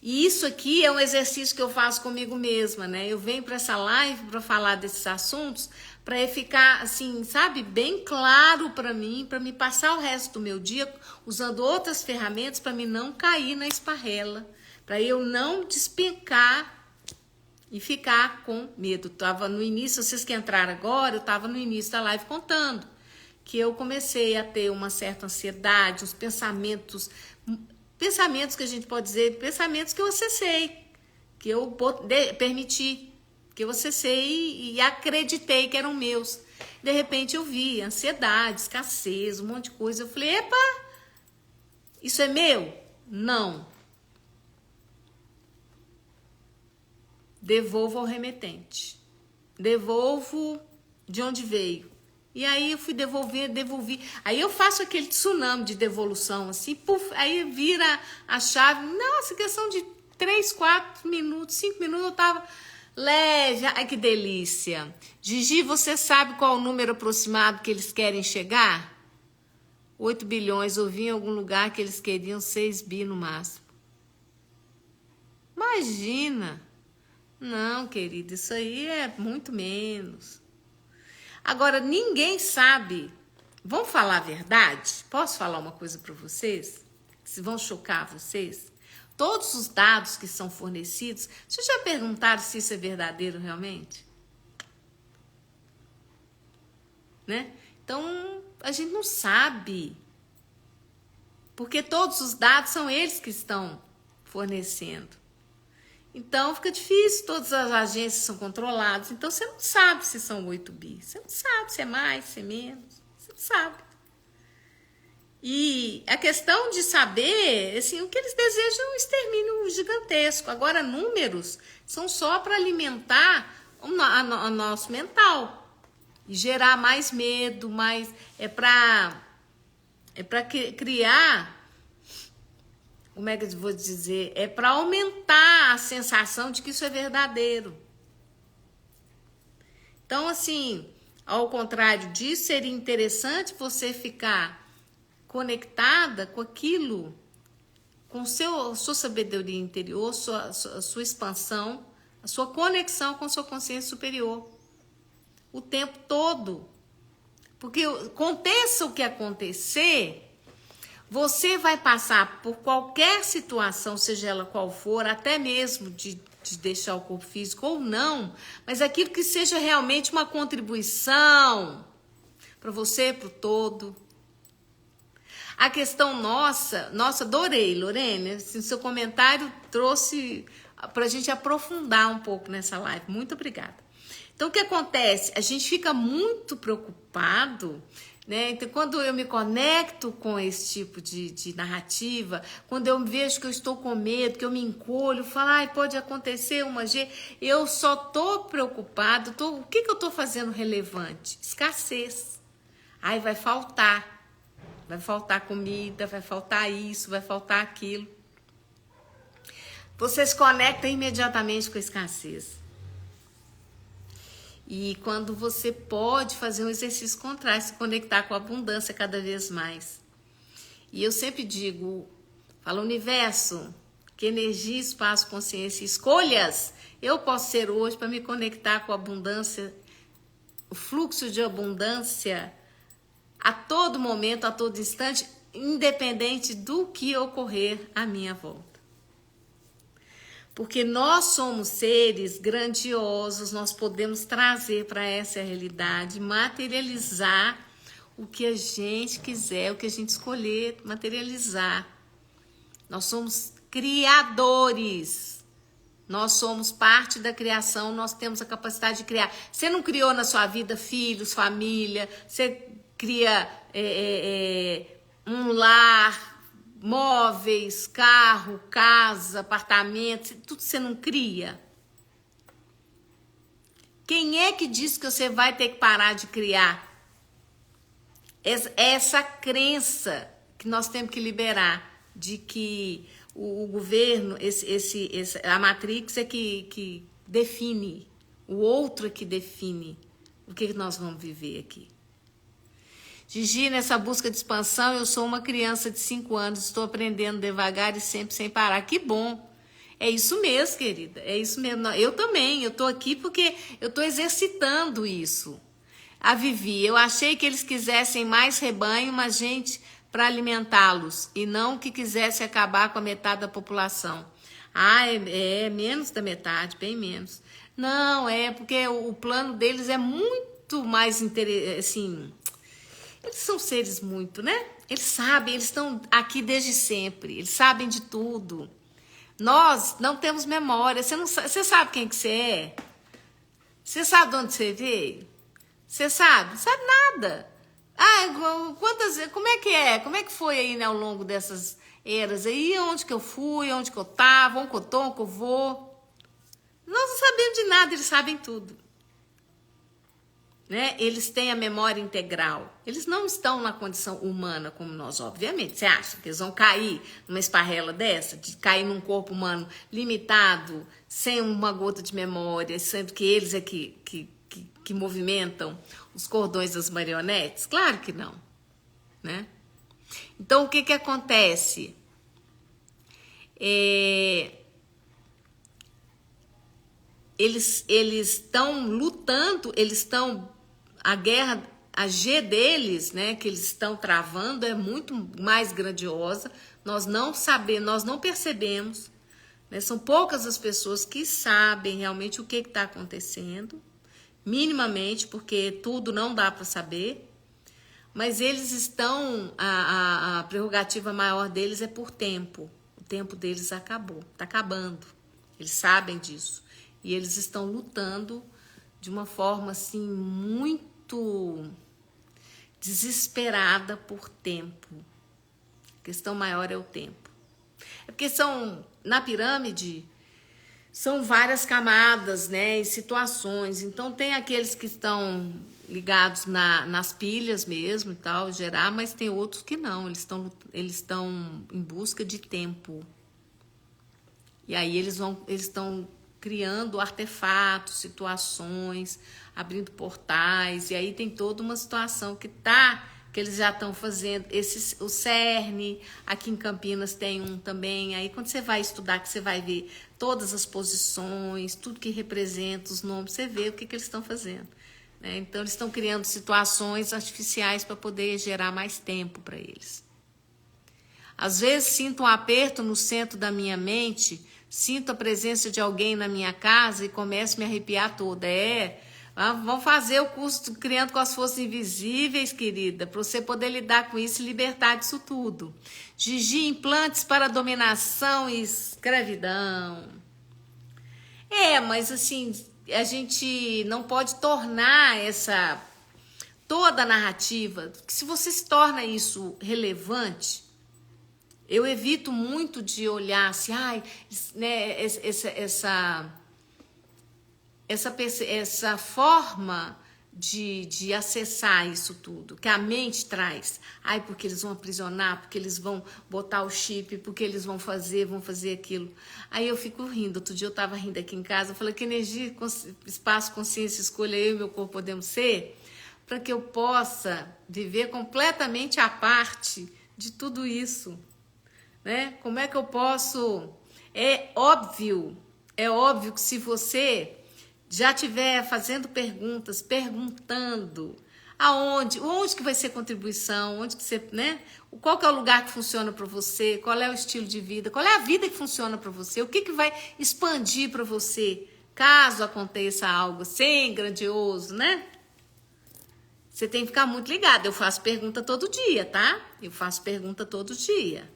E isso aqui é um exercício que eu faço comigo mesma, né? Eu venho para essa live para falar desses assuntos, para ficar assim, sabe, bem claro para mim, para me passar o resto do meu dia usando outras ferramentas para me não cair na esparrela, para eu não despencar e ficar com medo. Tava no início, vocês que entraram agora, eu estava no início da live contando que eu comecei a ter uma certa ansiedade, uns pensamentos que a gente pode dizer, pensamentos que eu acessei, que eu permiti, que eu acessei e acreditei que eram meus. De repente eu vi ansiedade, escassez, um monte de coisa. Eu falei, epa, isso é meu? Não. Devolvo ao remetente. Devolvo de onde veio. E aí eu fui devolvi. Aí eu faço aquele tsunami de devolução, assim, puf, aí vira a chave. Nossa, questão de 3, 4 minutos, 5 minutos, eu tava leve. Ai, que delícia. Gigi, você sabe qual o número aproximado que eles querem chegar? 8 bilhões. Eu vi em algum lugar que eles queriam 6 bi no máximo. Imagina. Não, querida, isso aí é muito menos. Agora, ninguém sabe. Vamos falar a verdade? Posso falar uma coisa para vocês? Se vão chocar vocês? Todos os dados que são fornecidos, vocês já perguntaram se isso é verdadeiro realmente? Né? Então, a gente não sabe. Porque todos os dados são eles que estão fornecendo. Então, fica difícil, todas as agências são controladas. Então, você não sabe se são 8 bi. Você não sabe se é mais, se é menos. Você não sabe. E a questão de saber, assim, o que eles desejam é um extermínio gigantesco. Agora, números são só para alimentar o nosso mental. E gerar mais medo, mais... É para criar... Como é que eu vou dizer? É para aumentar a sensação de que isso é verdadeiro. Então, assim, ao contrário disso, seria interessante você ficar conectada com aquilo, com sua sabedoria interior, sua expansão, a sua conexão com sua consciência superior. O tempo todo. Porque aconteça o que acontecer... Você vai passar por qualquer situação, seja ela qual for, até mesmo de deixar o corpo físico ou não, mas aquilo que seja realmente uma contribuição para você, para o todo. A questão nossa, adorei, Lorene, assim, seu comentário trouxe para a gente aprofundar um pouco nessa live. Muito obrigada. Então, o que acontece? A gente fica muito preocupado, né? Então, quando eu me conecto com esse tipo de narrativa, quando eu vejo que eu estou com medo, que eu me encolho, falo, ai, pode acontecer uma G, eu só tô preocupado, o que eu tô fazendo relevante? Escassez. Ai, vai faltar comida, vai faltar isso, vai faltar aquilo. Você se conecta imediatamente com a escassez. E quando você pode fazer um exercício contrário, se conectar com a abundância cada vez mais. E eu sempre digo, falo, universo, que energia, espaço, consciência, escolhas eu posso ser hoje para me conectar com a abundância, o fluxo de abundância a todo momento, a todo instante, independente do que ocorrer à minha volta. Porque nós somos seres grandiosos, nós podemos trazer para essa realidade, materializar o que a gente quiser, o que a gente escolher materializar. Nós somos criadores, nós somos parte da criação, nós temos a capacidade de criar. Você não criou na sua vida filhos, família, você cria um lar, móveis, carro, casa, apartamento, tudo você não cria. Quem é que diz que você vai ter que parar de criar? Essa crença que nós temos que liberar de que o governo, a Matrix é que define, o outro é que define o que nós vamos viver aqui. Gigi, nessa busca de expansão, eu sou uma criança de 5 anos, estou aprendendo devagar e sempre sem parar. Que bom! É isso mesmo, querida, é isso mesmo. Eu também, eu estou aqui porque eu estou exercitando isso. A Vivi, eu achei que eles quisessem mais rebanho, mas gente para alimentá-los, e não que quisesse acabar com a metade da população. Ah, é menos da metade, bem menos. Não, é porque o plano deles é muito mais interessante, assim... Eles são seres muito, né? Eles sabem, eles estão aqui desde sempre. Eles sabem de tudo. Nós não temos memória. Você sabe quem que você é? Você sabe de onde você veio? Você sabe? Não sabe nada. Ah, como é que é? Como é que foi aí, né, ao longo dessas eras aí? Onde que eu fui? Onde que eu estava? Onde que eu tô? Onde que eu vou? Nós não sabemos de nada, eles sabem tudo. Né? Eles têm a memória integral. Eles não estão na condição humana como nós, obviamente. Você acha que eles vão cair numa esparrela dessa? De cair num corpo humano limitado, sem uma gota de memória, sendo que eles é que movimentam os cordões das marionetes? Claro que não. Né? Então, o que acontece? Eles estão lutando, eles estão... A guerra, a G deles, né, que eles estão travando é muito mais grandiosa. Nós não sabemos, nós não percebemos, né? São poucas as pessoas que sabem realmente o que está acontecendo, minimamente, porque tudo não dá para saber. Mas eles estão, a prerrogativa maior deles é por tempo. O tempo deles acabou, está acabando. Eles sabem disso. E eles estão lutando de uma forma assim muito desesperada por tempo. A questão maior é o tempo. É porque na pirâmide são várias camadas, né, e situações. Então tem aqueles que estão ligados nas pilhas mesmo e tal, gerar, mas tem outros que não, eles estão em busca de tempo. E aí eles estão criando artefatos, situações, abrindo portais, e aí tem toda uma situação que eles já estão fazendo. O CERN, aqui em Campinas tem um também, aí quando você vai estudar, que você vai ver todas as posições, tudo que representa os nomes, você vê o que eles estão fazendo. Né? Então, eles estão criando situações artificiais para poder gerar mais tempo para eles. Às vezes, sinto um aperto no centro da minha mente, sinto a presença de alguém na minha casa e começo a me arrepiar toda. Vamos fazer o curso Criando com as Forças Invisíveis, querida, para você poder lidar com isso e libertar disso tudo. Gigi, implantes para dominação e escravidão. Mas assim, a gente não pode tornar toda a narrativa, que se você se torna isso relevante, eu evito muito de olhar assim, né, essa forma de acessar isso tudo, que a mente traz. Porque eles vão aprisionar, porque eles vão botar o chip, porque eles vão fazer aquilo. Aí eu fico rindo. Outro dia eu tava rindo aqui em casa, eu falei, que energia, espaço, consciência, escolha, eu e meu corpo podemos ser, para que eu possa viver completamente à parte de tudo isso, né? Como é que eu posso... É óbvio que se você já estiver fazendo perguntas, perguntando onde que vai ser contribuição, onde que você, né? Qual que é o lugar que funciona para você, qual é o estilo de vida, qual é a vida que funciona para você, o que vai expandir para você, caso aconteça algo assim grandioso, né? Você tem que ficar muito ligado. Eu faço pergunta todo dia, tá? Eu faço pergunta todo dia.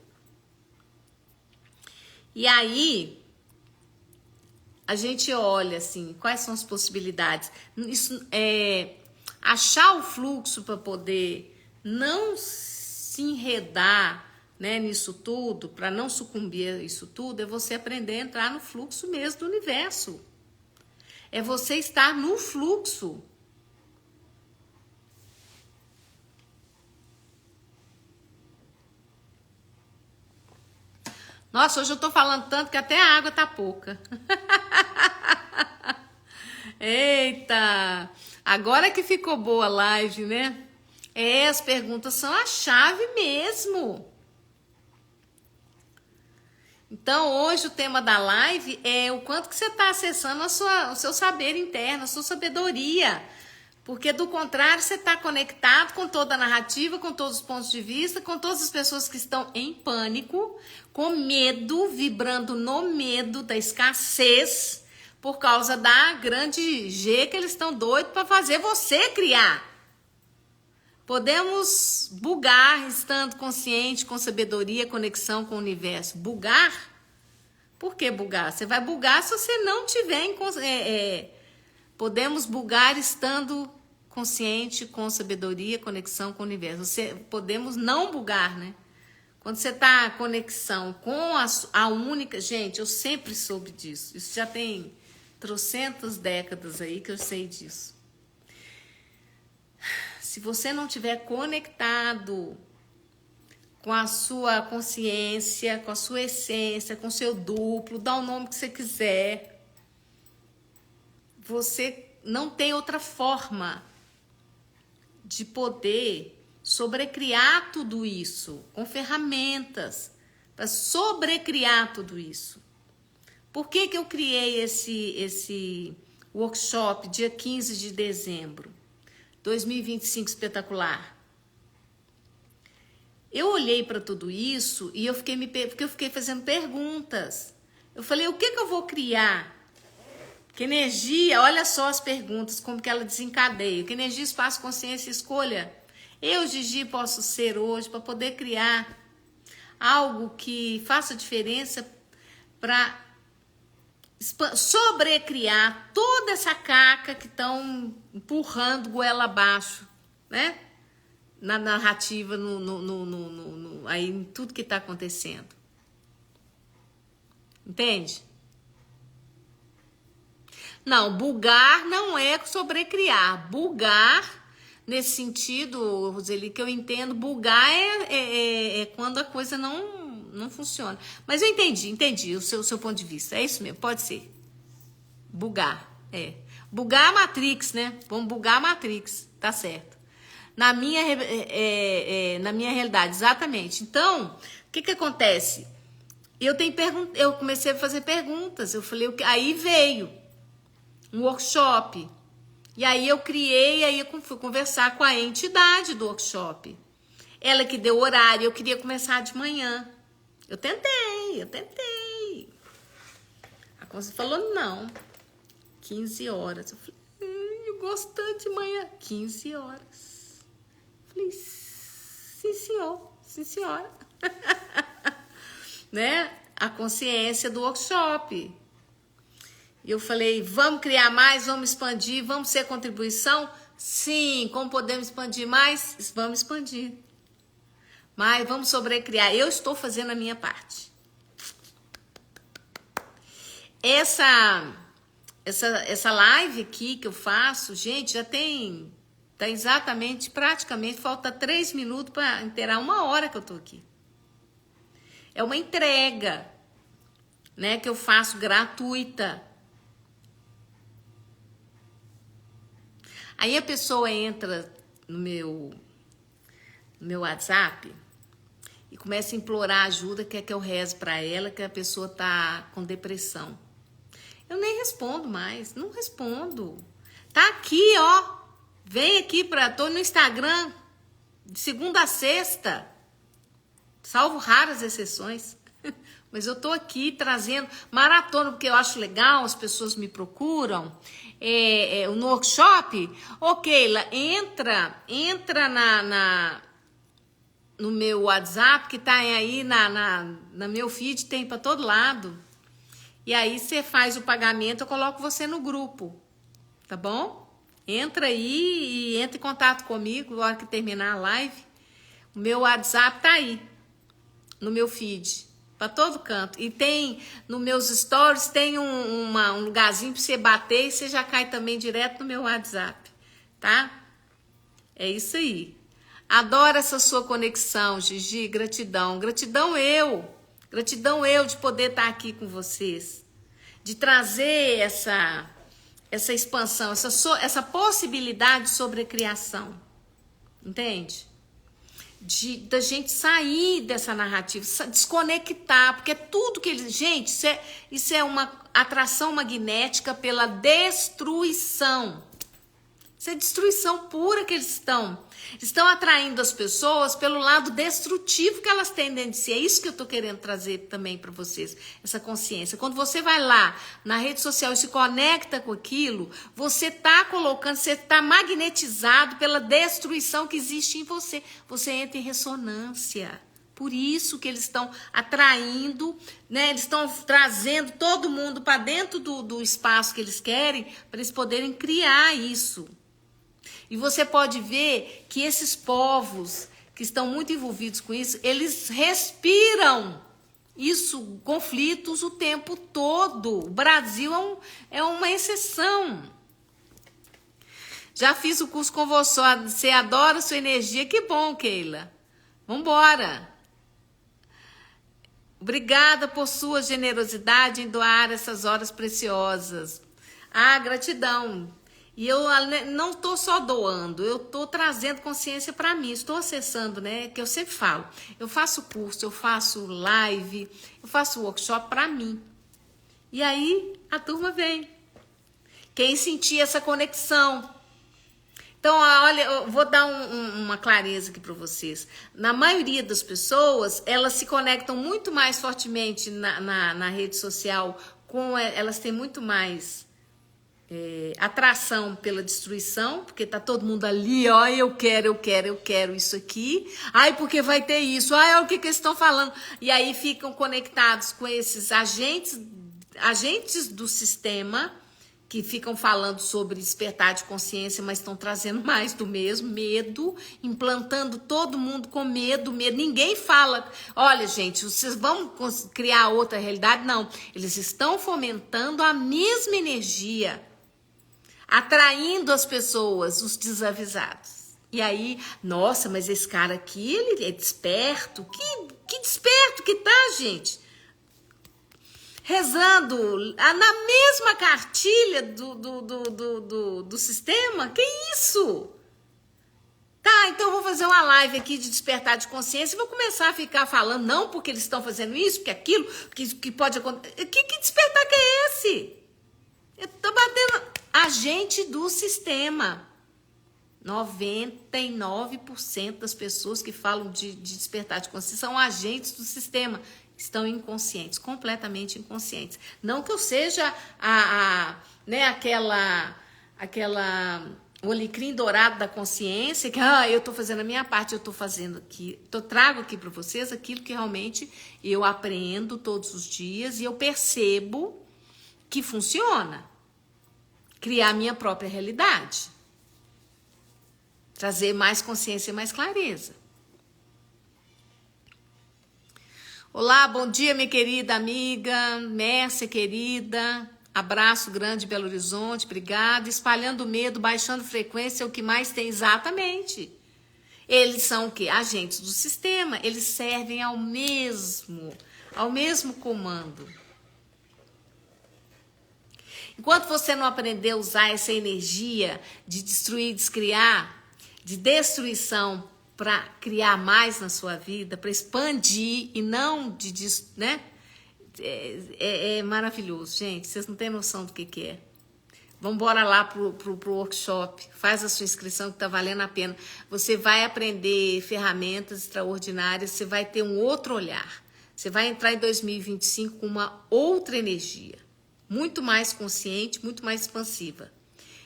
E aí, a gente olha assim, quais são as possibilidades. Isso achar o fluxo para poder não se enredar, né, nisso tudo, para não sucumbir a isso tudo, é você aprender a entrar no fluxo mesmo do universo. É você estar no fluxo. Nossa, hoje eu tô falando tanto que até a água tá pouca. Eita! Agora que ficou boa a live, né? As perguntas são a chave mesmo. Então, hoje o tema da live é o quanto que você está acessando o seu saber interno, a sua sabedoria. Porque, do contrário, você está conectado com toda a narrativa, com todos os pontos de vista, com todas as pessoas que estão em pânico, com medo, vibrando no medo da escassez, por causa da grande G que eles estão doidos para fazer você criar. Podemos bugar estando consciente, com sabedoria, conexão com o universo. Bugar? Por que bugar? Você vai bugar se você não tiver... Podemos bugar estando consciente, com sabedoria, conexão com o universo. Podemos não bugar, né? Quando você está em conexão com a única... Gente, eu sempre soube disso. Isso já tem trocentas décadas aí que eu sei disso. Se você não estiver conectado com a sua consciência, com a sua essência, com o seu duplo, dá o nome que você quiser, você não tem outra forma de poder sobrecriar tudo isso, com ferramentas, para sobrecriar tudo isso. Por que eu criei esse workshop dia 15 de dezembro, 2025 espetacular? Eu olhei para tudo isso e eu fiquei fazendo perguntas. Eu falei, o que eu vou criar? Que energia, olha só as perguntas, como que ela desencadeia. Que energia, espaço, consciência, escolha eu, Gigi, posso ser hoje para poder criar algo que faça diferença para sobrecriar toda essa caca que estão empurrando goela abaixo, né? Na narrativa, aí em tudo que está acontecendo. Entende? Não, bugar não é sobrecriar. Bugar, nesse sentido, Roseli, que eu entendo, bugar é quando a coisa não funciona. Mas eu entendi o seu ponto de vista. É isso mesmo, pode ser. Bugar, Bugar a Matrix, né? Vamos bugar a Matrix, tá certo. Na minha realidade, exatamente. Então, o que acontece? Eu comecei a fazer perguntas. Eu falei, aí veio um workshop. E aí eu criei, aí eu fui conversar com a entidade do workshop. Ela que deu horário, eu queria começar de manhã. Eu tentei. A Conce falou, não, 15 horas. Eu falei, eu gostando de manhã. 15 horas. Falei, sim, senhor. Sim, senhora. Né? A consciência do workshop. E eu falei, vamos criar mais, vamos expandir, vamos ser contribuição? Sim, como podemos expandir mais? Vamos expandir. Mas vamos sobrecriar. Eu estou fazendo a minha parte. Essa live aqui que eu faço, gente, já tem... Tá exatamente, praticamente, falta 3 minutos para inteirar 1 hora que eu tô aqui. É uma entrega, né, que eu faço gratuita. Aí a pessoa entra no meu WhatsApp e começa a implorar ajuda, quer que eu reze para ela, que a pessoa tá com depressão. Eu nem respondo mais, não respondo. Tá aqui, ó. Vem aqui tô no Instagram de segunda a sexta. Salvo raras exceções. Mas eu tô aqui trazendo maratona, porque eu acho legal, as pessoas me procuram. No workshop, Keila, entra no meu WhatsApp, que tá aí na meu feed, tem para todo lado. E aí você faz o pagamento, eu coloco você no grupo, tá bom? Entra aí e entra em contato comigo na hora que terminar a live. O meu WhatsApp tá aí, no meu feed, para todo canto. E tem, nos meus stories, tem um lugarzinho para você bater e você já cai também direto no meu WhatsApp, tá? É isso aí. Adoro essa sua conexão, Gigi, gratidão. Gratidão eu de poder estar aqui com vocês, de trazer essa expansão, essa possibilidade de sobrecriação, entende? Da gente sair dessa narrativa, desconectar, porque tudo que eles... Gente, isso é uma atração magnética pela destruição. Isso é destruição pura que eles estão atraindo as pessoas pelo lado destrutivo que elas têm dentro de si. É isso que eu tô querendo trazer também para vocês, essa consciência. Quando você vai lá na rede social e se conecta com aquilo, você tá magnetizado pela destruição que existe em você. Você entra em ressonância. Por isso que eles estão atraindo, né? Eles estão trazendo todo mundo para dentro do espaço que eles querem, para eles poderem criar isso. E você pode ver que esses povos que estão muito envolvidos com isso, eles respiram conflitos o tempo todo. O Brasil é uma exceção. Já fiz o curso com você adora sua energia. Que bom, Keila. Vambora. Obrigada por sua generosidade em doar essas horas preciosas. Gratidão. E eu não estou só doando, eu estou trazendo consciência para mim, estou acessando, né? Que eu sempre falo, eu faço curso, eu faço live, eu faço workshop para mim. E aí a turma vem. Quem sentir essa conexão. Então, olha, eu vou dar uma clareza aqui para vocês. Na maioria das pessoas, elas se conectam muito mais fortemente na rede social, elas têm muito mais atração pela destruição, porque tá todo mundo ali, ó, eu quero isso aqui, porque vai ter isso, é o que eles estão falando, e aí ficam conectados com esses agentes do sistema, que ficam falando sobre despertar de consciência, mas estão trazendo mais do mesmo, medo, implantando todo mundo com medo, ninguém fala, olha gente, vocês vão criar outra realidade, não, eles estão fomentando a mesma energia, atraindo as pessoas, os desavisados. E aí, nossa, mas esse cara aqui, ele é desperto. Que desperto que tá, gente? Rezando na mesma cartilha do sistema? Que isso? Tá, então eu vou fazer uma live aqui de despertar de consciência e vou começar a ficar falando, não porque eles estão fazendo isso, porque aquilo, que pode acontecer. Que despertar que é esse? Eu tô batendo... Agente do sistema. 99% das pessoas que falam de despertar de consciência são agentes do sistema. Estão inconscientes, completamente inconscientes. Não que eu seja aquela o alecrim dourado da consciência, que eu tô fazendo a minha parte, eu tô fazendo aqui, trago aqui para vocês aquilo que realmente eu aprendo todos os dias e eu percebo que funciona. Criar minha própria realidade. Trazer mais consciência e mais clareza. Olá, bom dia, minha querida amiga, Mércia, querida. Abraço grande, Belo Horizonte, obrigada. Espalhando medo, baixando frequência, é o que mais tem exatamente. Eles são o quê? Agentes do sistema, eles servem ao mesmo comando. Enquanto você não aprender a usar essa energia de destruir, descriar, de destruição para criar mais na sua vida, para expandir e não né? É maravilhoso, gente. Vocês não têm noção do que é. Vamos embora lá pro workshop. Faz a sua inscrição que tá valendo a pena. Você vai aprender ferramentas extraordinárias. Você vai ter um outro olhar. Você vai entrar em 2025 com uma outra energia. Muito mais consciente, muito mais expansiva.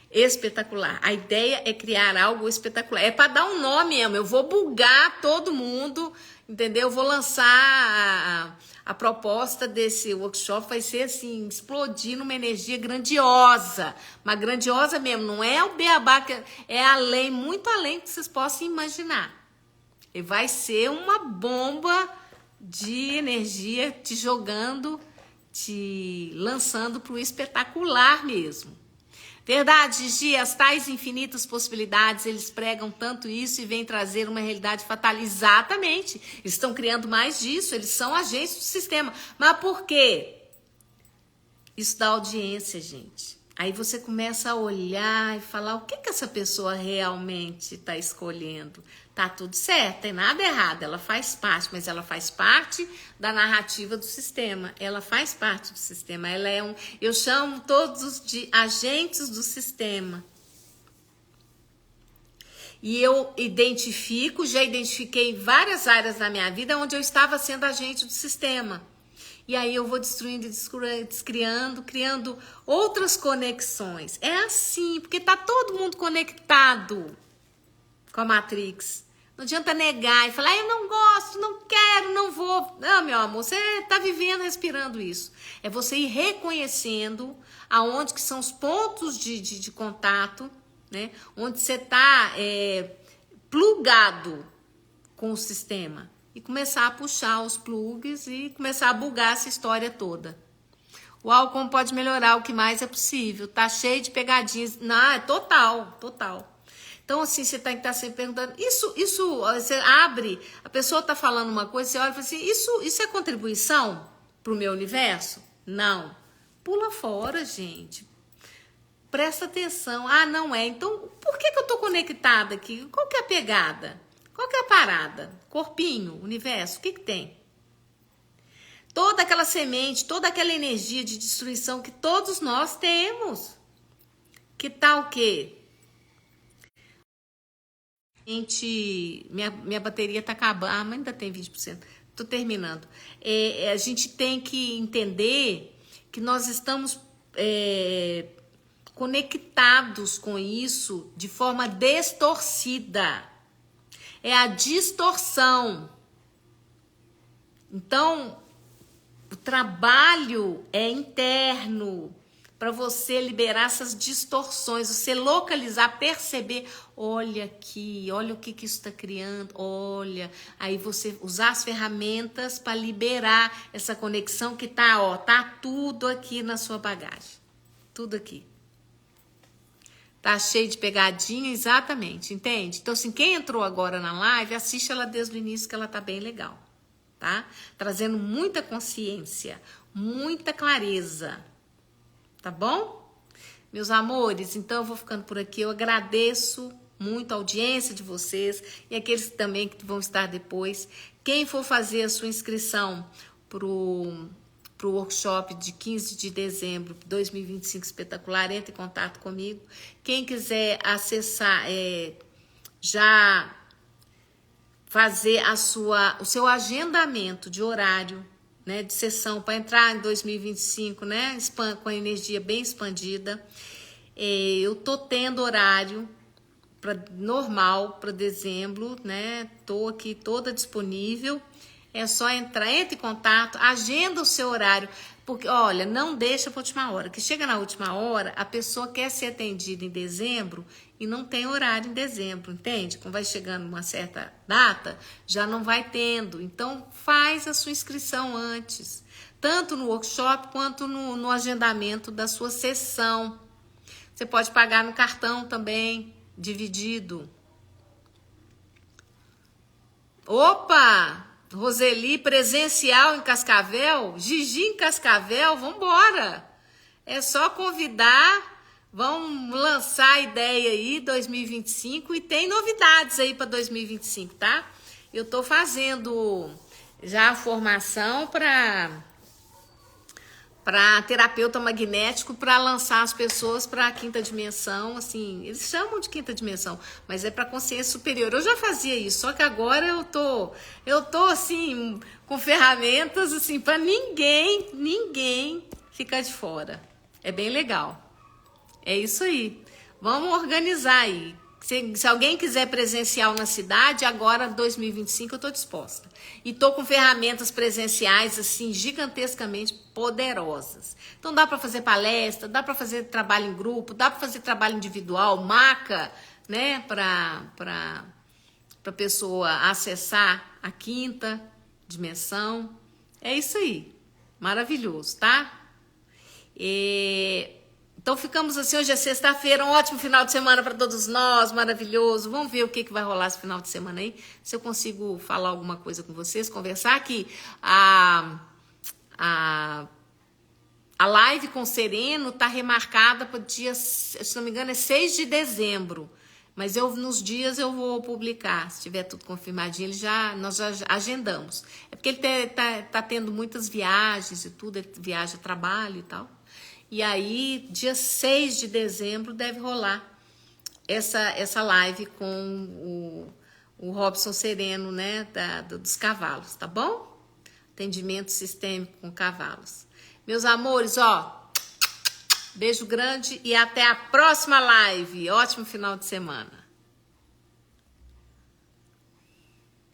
Espetacular. A ideia é criar algo espetacular. É para dar um nome mesmo. Eu vou bugar todo mundo, entendeu? Eu vou lançar a proposta desse workshop. Vai ser assim, explodir numa energia grandiosa. Mas grandiosa mesmo. Não é o beabá, é além, muito além do que vocês possam imaginar. E vai ser uma bomba de energia te jogando, te lançando para o espetacular mesmo. Verdade, Gigi, as tais infinitas possibilidades, eles pregam tanto isso e vêm trazer uma realidade fatal. Exatamente, eles estão criando mais disso, eles são agentes do sistema. Mas por quê? Isso dá audiência, gente. Aí você começa a olhar e falar o que essa pessoa realmente está escolhendo. Tá tudo certo, tem nada errado, ela faz parte, mas ela faz parte da narrativa do sistema. Ela faz parte do sistema, ela é eu chamo todos de agentes do sistema. E eu já identifiquei várias áreas da minha vida onde eu estava sendo agente do sistema. E aí eu vou destruindo, descriando, criando outras conexões. É assim, porque tá todo mundo conectado com a Matrix. Não adianta negar e falar, eu não gosto, não quero, não vou. Não, meu amor, você tá vivendo, respirando isso. É você ir reconhecendo aonde que são os pontos de contato, né? Onde você tá plugado com o sistema. E começar a puxar os plugs e começar a bugar essa história toda. Uau, como pode melhorar o que mais é possível? Tá cheio de pegadinhas. Não, é total. Então, assim, você tem que estar sempre perguntando. Isso, você abre, a pessoa tá falando uma coisa, você olha e fala assim, isso é contribuição pro meu universo? Não. Pula fora, gente. Presta atenção. Ah, não é. Então, por que eu tô conectada aqui? Qual que é a pegada? Qual que é a parada? Corpinho, universo, o que tem? Toda aquela semente, toda aquela energia de destruição que todos nós temos. Que tal o quê? Minha bateria tá acabando. Ah, mas ainda tem 20%. Tô terminando. A gente tem que entender que nós estamos conectados com isso de forma distorcida. É a distorção. Então, o trabalho é interno para você liberar essas distorções, você localizar, perceber, olha aqui, olha o que isso está criando, olha, aí você usar as ferramentas para liberar essa conexão que tá tudo aqui na sua bagagem, tudo aqui. Tá cheio de pegadinha, exatamente, entende? Então, assim, quem entrou agora na live, assiste ela desde o início que ela tá bem legal, tá? Trazendo muita consciência, muita clareza, tá bom? Meus amores, então eu vou ficando por aqui, eu agradeço muito a audiência de vocês e aqueles também que vão estar depois. Quem for fazer a sua inscrição pro workshop de 15 de dezembro de 2025 espetacular, entre em contato comigo. Quem quiser acessar, já fazer o seu agendamento de horário, né, de sessão para entrar em 2025, né, com a energia bem expandida, Eu tô tendo horário normal para dezembro, né? Tô aqui toda disponível. É só entrar, entre em contato, agenda o seu horário, porque olha, não deixa para última hora. Que chega na última hora, a pessoa quer ser atendida em dezembro e não tem horário em dezembro, entende? Quando vai chegando uma certa data, já não vai tendo. Então, faz a sua inscrição antes, tanto no workshop quanto no agendamento da sua sessão. Você pode pagar no cartão também, dividido. Opa! Roseli, presencial em Cascavel? Gigi em Cascavel? Vambora! É só convidar, vamos lançar a ideia aí 2025 e tem novidades aí para 2025, tá? Eu tô fazendo já a formação para terapeuta magnético para lançar as pessoas para a quinta dimensão, assim, eles chamam de quinta dimensão, mas é para consciência superior. Eu já fazia isso, só que agora eu tô assim com ferramentas assim para ninguém ficar de fora. É bem legal. É isso aí. Vamos organizar aí. Se alguém quiser presencial na cidade, agora 2025 eu tô disposta. E tô com ferramentas presenciais assim gigantescamente poderosas. Então dá para fazer palestra, dá para fazer trabalho em grupo, dá para fazer trabalho individual, maca, né, para pessoa acessar a quinta dimensão. É isso aí. Maravilhoso, tá? Então ficamos assim, hoje é sexta-feira, um ótimo final de semana para todos nós, maravilhoso. Vamos ver o que vai rolar esse final de semana aí, se eu consigo falar alguma coisa com vocês, conversar aqui. A live com o Sereno tá remarcada para o dia, se não me engano, é 6 de dezembro. Mas nos dias eu vou publicar, se tiver tudo confirmadinho, nós já agendamos. É porque ele tá tendo muitas viagens e tudo, ele viaja a trabalho e tal. E aí, dia 6 de dezembro, deve rolar essa live com o Robson Sereno, né, dos cavalos, tá bom? Atendimento sistêmico com cavalos. Meus amores, ó, beijo grande e até a próxima live. Ótimo final de semana.